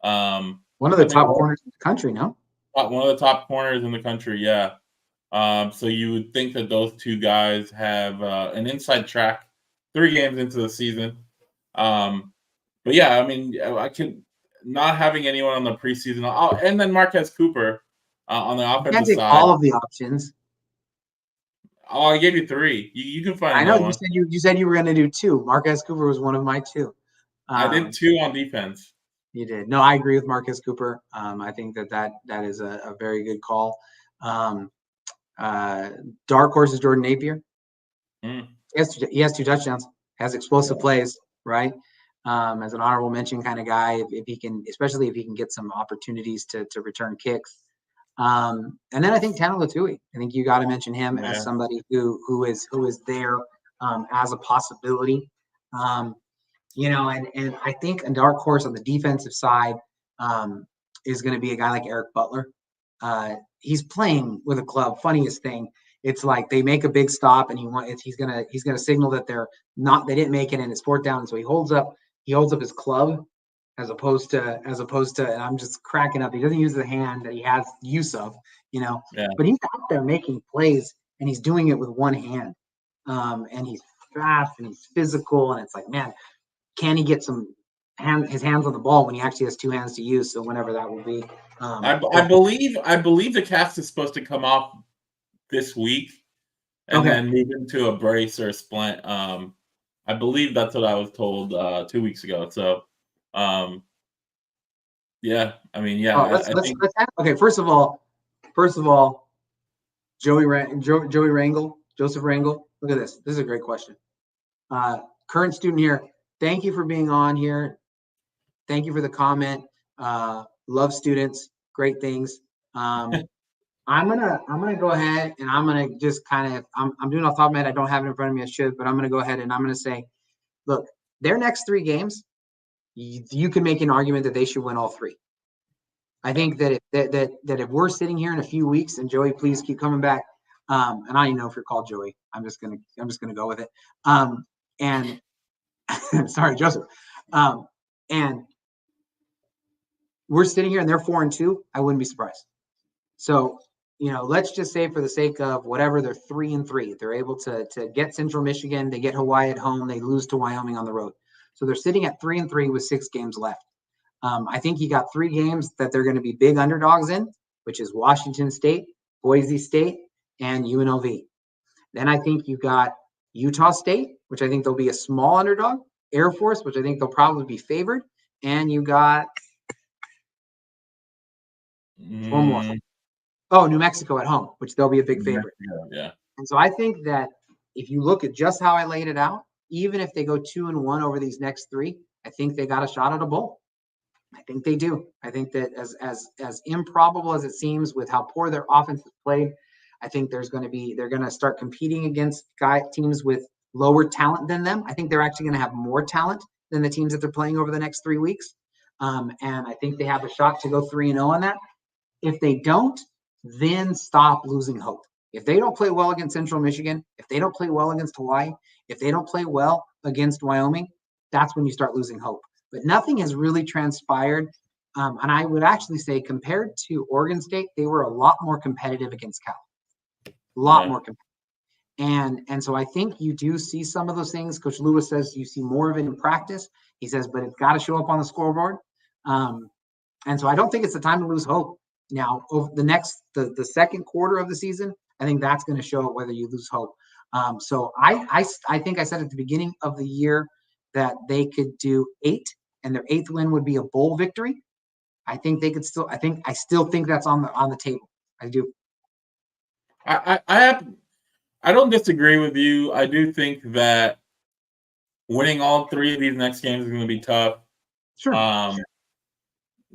One of the top corners in the country, no? One of the top corners in the country, yeah. So you would think that those 2 guys have an inside track 3 games into the season. But yeah, I mean, I can not having anyone on the preseason. And then Marquez Cooper on the offensive side. All of the options. Oh, I gave you 3. You can find. I know you said you were going to do 2. Marquez Cooper was one of my 2. I did 2 on defense. You did. No, I agree with Marquez Cooper. I think that is a very good call. Dark horse is Jordan Napier. He has 2 touchdowns. Has explosive plays, right? As an honorable mention kind of guy, if he can, especially if he can get some opportunities to return kicks. And then I think Tana Latui. I think you got to mention him as somebody who is there as a possibility. And I think a dark horse on the defensive side is going to be a guy like Eric Butler. He's playing with a club. Funniest thing, it's like they make a big stop and he's gonna signal that they didn't make it and it's 4th down. So he holds up his club as opposed to, and I'm just cracking up. He doesn't use the hand that he has use of, but he's out there making plays and he's doing it with one hand. And he's fast and he's physical. And it's like, man, can he get his hands on the ball when he actually has 2 hands to use? So whenever that will be. I believe the cast is supposed to come off this week. and Okay. then move into a brace or a splint. I believe that's what I was told 2 weeks ago. So, yeah, I mean, yeah, Oh, I think okay. First of all, Joey Rangel, Joseph Rangel. Look at this. This is a great question. Current student here. Thank you for being on here. Thank you for the comment. Love students. Great things. I'm gonna go ahead and I'm gonna just kind of I'm doing off the top of my head. I don't have it in front of me. I should, but I'm gonna go ahead and I'm gonna say, look, their next 3 games, you can make an argument that they should win all 3. I think that if we're sitting here in a few weeks, and Joey, please keep coming back. And I don't even know if you're called Joey. I'm just gonna go with it. And sorry, Joseph. And we're sitting here and they're 4-2. I wouldn't be surprised. So, let's just say for the sake of whatever, they're 3-3. They're able to get Central Michigan. They get Hawaii at home. They lose to Wyoming on the road. So they're sitting at 3-3 with 6 games left. I think you got 3 games that they're going to be big underdogs in, which is Washington State, Boise State, and UNLV. Then I think you got Utah State, which I think they'll be a small underdog, Air Force, which I think they'll probably be favored, and you got one more. Oh, New Mexico at home, which they'll be a big favorite. Yeah. And so I think that if you look at just how I laid it out, even if they go 2-1 over these next 3, I think they got a shot at a bowl. I think they do. I think that as improbable as it seems with how poor their offense is played, I think they're going to start competing against teams with lower talent than them. I think they're actually going to have more talent than the teams that they're playing over the next 3 weeks. And I think they have a shot to go 3-0 on that. If they don't, then stop losing hope. If they don't play well against Central Michigan, if they don't play well against Hawaii, if they don't play well against Wyoming, that's when you start losing hope. But nothing has really transpired. And I would actually say compared to Oregon State, they were a lot more competitive against Cal. A lot more competitive. And so I think you do see some of those things. Coach Lewis says you see more of it in practice. He says, but it's got to show up on the scoreboard. And so I don't think it's the time to lose hope. Now, over the second quarter of the season, I think that's going to show whether you lose hope. So I think I said at the beginning of the year that they could do 8, and their 8th win would be a bowl victory. I think they could still. I still think that's on the table. I do. I don't disagree with you. I do think that winning all 3 of these next games is going to be tough. Sure.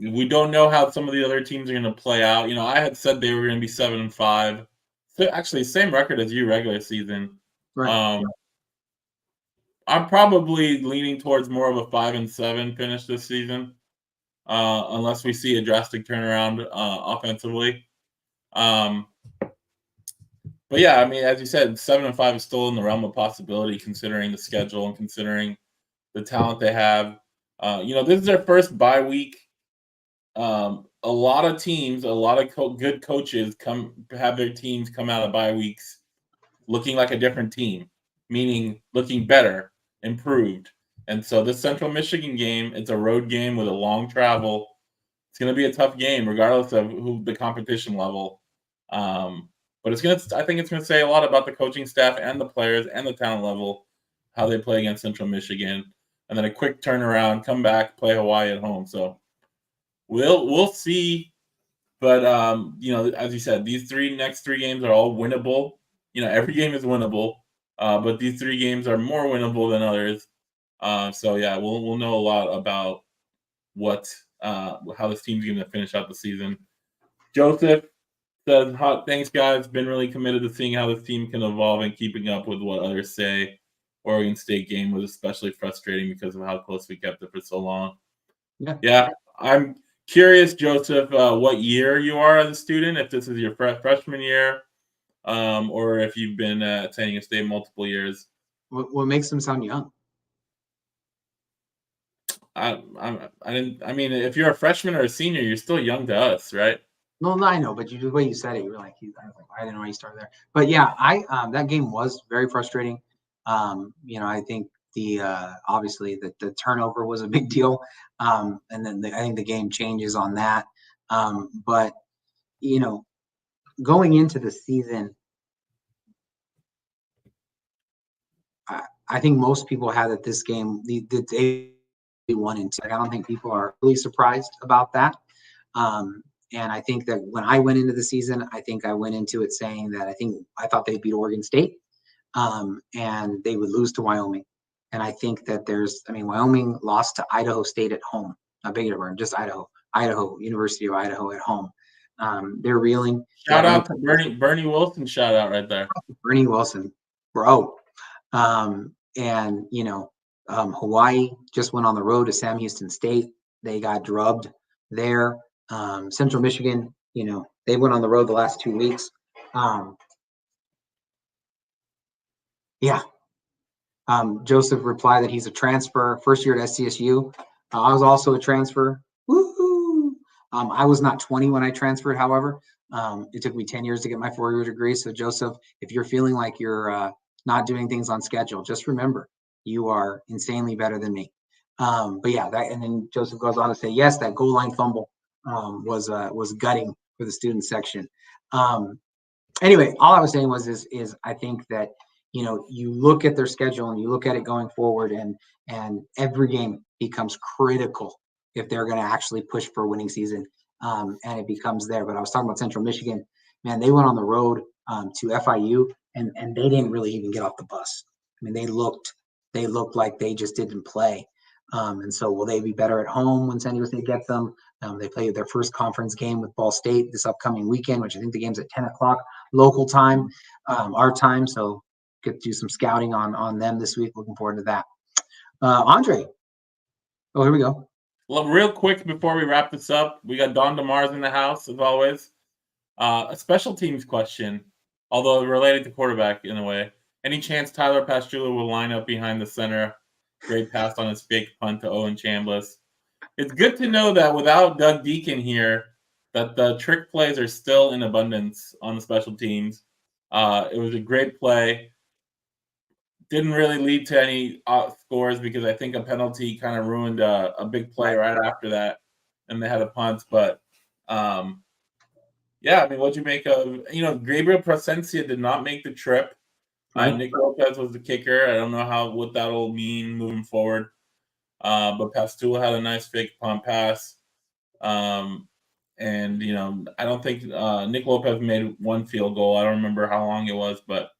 We don't know how some of the other teams are going to play out. I had said they were going to be 7-5. So actually, same record as you regular season. Right. I'm probably leaning towards more of a 5-7 finish this season, unless we see a drastic turnaround offensively. But yeah, I mean, as you said, 7-5 is still in the realm of possibility, considering the schedule and considering the talent they have. This is their first bye week. A lot of teams, a lot of good coaches have their teams come out of bye weeks looking like a different team, meaning looking better, improved. And so this Central Michigan game, it's a road game with a long travel. It's going to be a tough game, regardless of who the competition level. But I think it's going to say a lot about the coaching staff and the players and the talent level, how they play against Central Michigan, and then a quick turnaround, come back, play Hawaii at home. So we'll see. But as you said, these next three games are all winnable. Every game is winnable, but these 3 games are more winnable than others. So yeah, we'll know a lot about how this team's going to finish out the season. Joseph says, "Hot, thanks guys. Been really committed to seeing how this team can evolve and keeping up with what others say. Oregon State game was especially frustrating because of how close we kept it for so long." Yeah, I'm curious, Joseph, what year you are as a student, if this is your freshman year, or if you've been at San Diego State multiple years. What makes them sound young? I mean, if you're a freshman or a senior, you're still young to us, right? No, I know, but the way you said it, you were like, I didn't know why you started there. But yeah, that game was very frustrating. I think obviously the turnover was a big deal, and then I think the game changes on that. But going into the season, I think most people had that this game, they 1-2. I don't think people are really surprised about that. And I think that when I went into the season, I think I went into it saying that I thought they'd beat Oregon State, and they would lose to Wyoming. And I think that Wyoming lost to Idaho State at home. I beg your pardon, just Idaho, University of Idaho at home. They're reeling. Shout out to Bernie Wilson. Shout out right there. Bernie Wilson, bro. And Hawaii just went on the road to Sam Houston State. They got drubbed there. Central Michigan, they went on the road the last 2 weeks. Joseph replied that he's a transfer, first year at SDSU. I was also a transfer. Woohoo! I was not 20 when I transferred, however. It took me 10 years to get my 4-year degree. So, Joseph, if you're feeling like you're not doing things on schedule, just remember, you are insanely better than me. And then Joseph goes on to say, yes, that goal line fumble was gutting for the student section. Anyway, all I was saying is I think that, you look at their schedule and you look at it going forward, and every game becomes critical if they're going to actually push for a winning season. And it becomes there. But I was talking about Central Michigan, man, they went on the road to FIU, and they didn't really even get off the bus. I mean, they looked like they just didn't play. And so will they be better at home when San Diego State gets them? They play their first conference game with Ball State this upcoming weekend, which I think the game's at 10 o'clock local time, our time. So get to do some scouting on them this week. Looking forward to that. Andre. Oh, here we go. Well, real quick before we wrap this up, we got Don DeMars in the house, as always. A special teams question, although related to quarterback in a way. Any chance Tyler Pastula will line up behind the center? Great pass on his fake punt to Owen Chambliss. It's good to know that without Doug Deacon here, that the trick plays are still in abundance on the special teams. It was a great play. Didn't really lead to any scores because I think a penalty kind of ruined a big play right after that, and they had a punt. But what'd you make of? Gabriel Placencia did not make the trip. Right. Nick Lopez was the kicker. I don't know what that'll mean moving forward. But Pastula had a nice fake punt pass. I don't think Nick Lopez made one field goal. I don't remember how long it was, but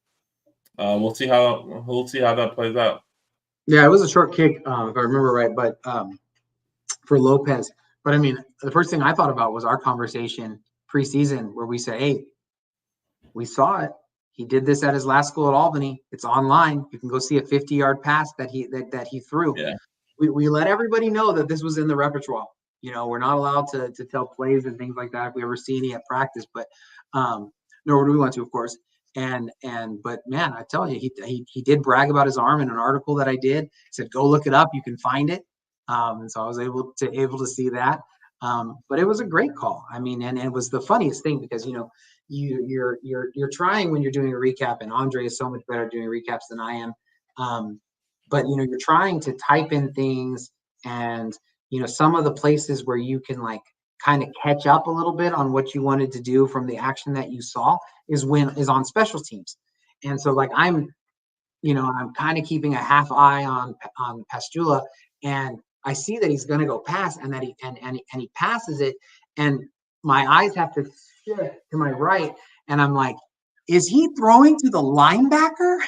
we'll see how that plays out. Yeah, it was a short kick, if I remember right, but for Lopez. But I mean, the first thing I thought about was our conversation preseason where we said, "Hey, we saw it. He did this at his last school at Albany. It's online. You can go see a 50-yard pass that he threw." Yeah. We let everybody know that this was in the repertoire. We're not allowed to tell plays and things like that if we ever see any at practice, but nor do we want to, of course. But man, I tell you, he did brag about his arm in an article that I did. He said, "Go look it up. You can find it." And so I was able to see that. But it was a great call. I mean, and it was the funniest thing because you're trying when you're doing a recap, and Andre is so much better at doing recaps than I am. But you're trying to type in things, and some of the places where you can like kind of catch up a little bit on what you wanted to do from the action that you saw is on special teams. And so like I'm kind of keeping a half eye on Pastula, and I see that he's going to go pass, and that he passes it, and my eyes have to shift to my right, and I'm like, is he throwing to the linebacker?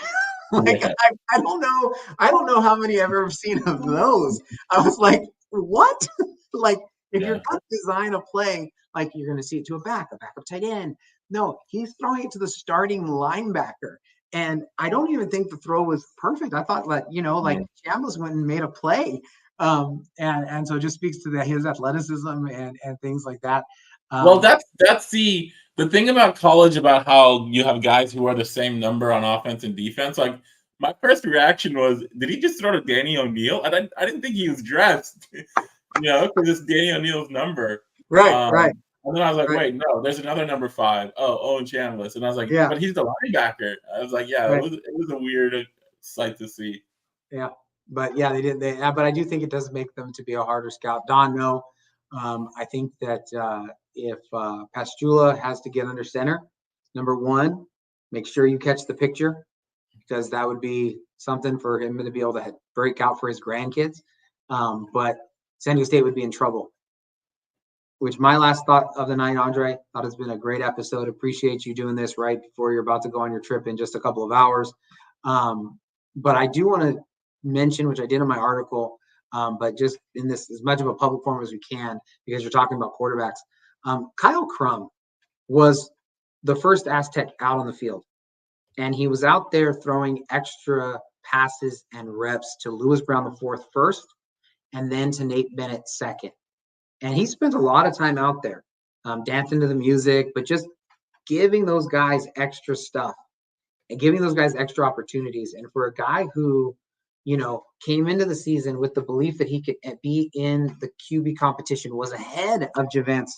Yeah. I don't know how many I've ever seen of those. I was like, what? Like, if you're going to design a play, like you're going to see it to a backup tight end. No, he's throwing it to the starting linebacker. And I don't even think the throw was perfect. I thought Chambliss went and made a play. And so it just speaks to his athleticism and things like that. Well, that's the thing about college, about how you have guys who are the same number on offense and defense. Like, my first reaction was, did he just throw to Danny O'Neal? I didn't think he was dressed, because it's Danny O'Neal's number. Right. And then I was like, wait, no, there's another number 5. Oh, Owen Chambliss. And I was like, but he's the linebacker. I was like, right. it was a weird sight to see. Yeah. But yeah, but I do think it does make them to be a harder scout. Don, no. I think that if Pastula has to get under center, number one, make sure you catch the picture, because that would be something for him to be able to break out for his grandkids. But San Diego State would be in trouble. Which my last thought of the night, Andre, thought it's been a great episode. Appreciate you doing this right before you're about to go on your trip in just a couple of hours. But I do want to mention, which I did in my article, but just in this as much of a public forum as we can, because you're talking about quarterbacks. Kyle Crum was the first Aztec out on the field, and he was out there throwing extra passes and reps to Lewis Brown the fourth first, and then to Nate Bennett second. And he spent a lot of time out there dancing to the music, but just giving those guys extra stuff and giving those guys extra opportunities. And for a guy who, came into the season with the belief that he could be in the QB competition, was ahead of Javance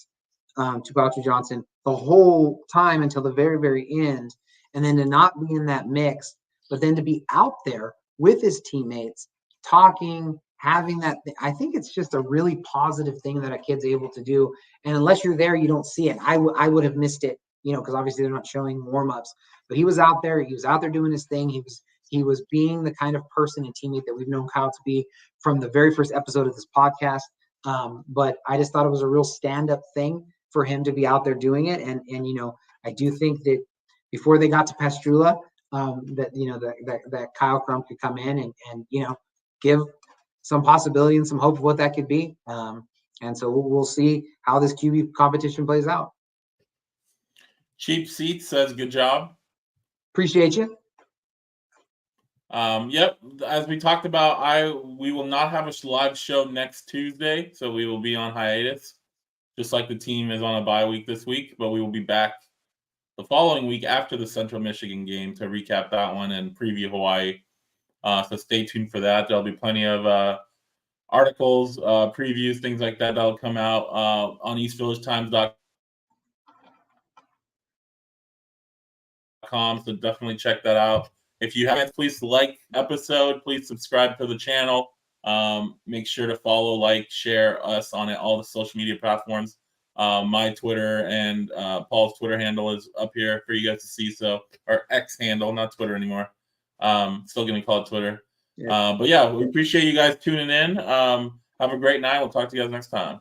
Tubauchi Johnson the whole time until the very, very end. And then to not be in that mix, but then to be out there with his teammates, talking, having that, I think it's just a really positive thing that a kid's able to do. And unless you're there, you don't see it. I would have missed it, because obviously they're not showing warm-ups. But he was out there. He was out there doing his thing. He was being the kind of person and teammate that we've known Kyle to be from the very first episode of this podcast. But I just thought it was a real stand-up thing for him to be out there doing it. And I do think that before they got to Pastrula, that Kyle Crum could come in and give some possibility and some hope of what that could be. And so we'll see how this QB competition plays out. Cheap Seats says, good job. Appreciate you. Yep. As we talked about, we will not have a live show next Tuesday, so we will be on hiatus, just like the team is on a bye week this week, but we will be back the following week after the Central Michigan game to recap that one and preview Hawaii. So stay tuned for that. There'll be plenty of articles, previews, things like that that'll come out on eastvillagetimes.com. So definitely check that out. If you haven't, please like episode. Please subscribe to the channel. Make sure to follow, like, share us on all the social media platforms. My Twitter and Paul's Twitter handle is up here for you guys to see. So, or X handle, not Twitter anymore. Still going to call it Twitter. Yeah. But yeah, we appreciate you guys tuning in. Have a great night. We'll talk to you guys next time.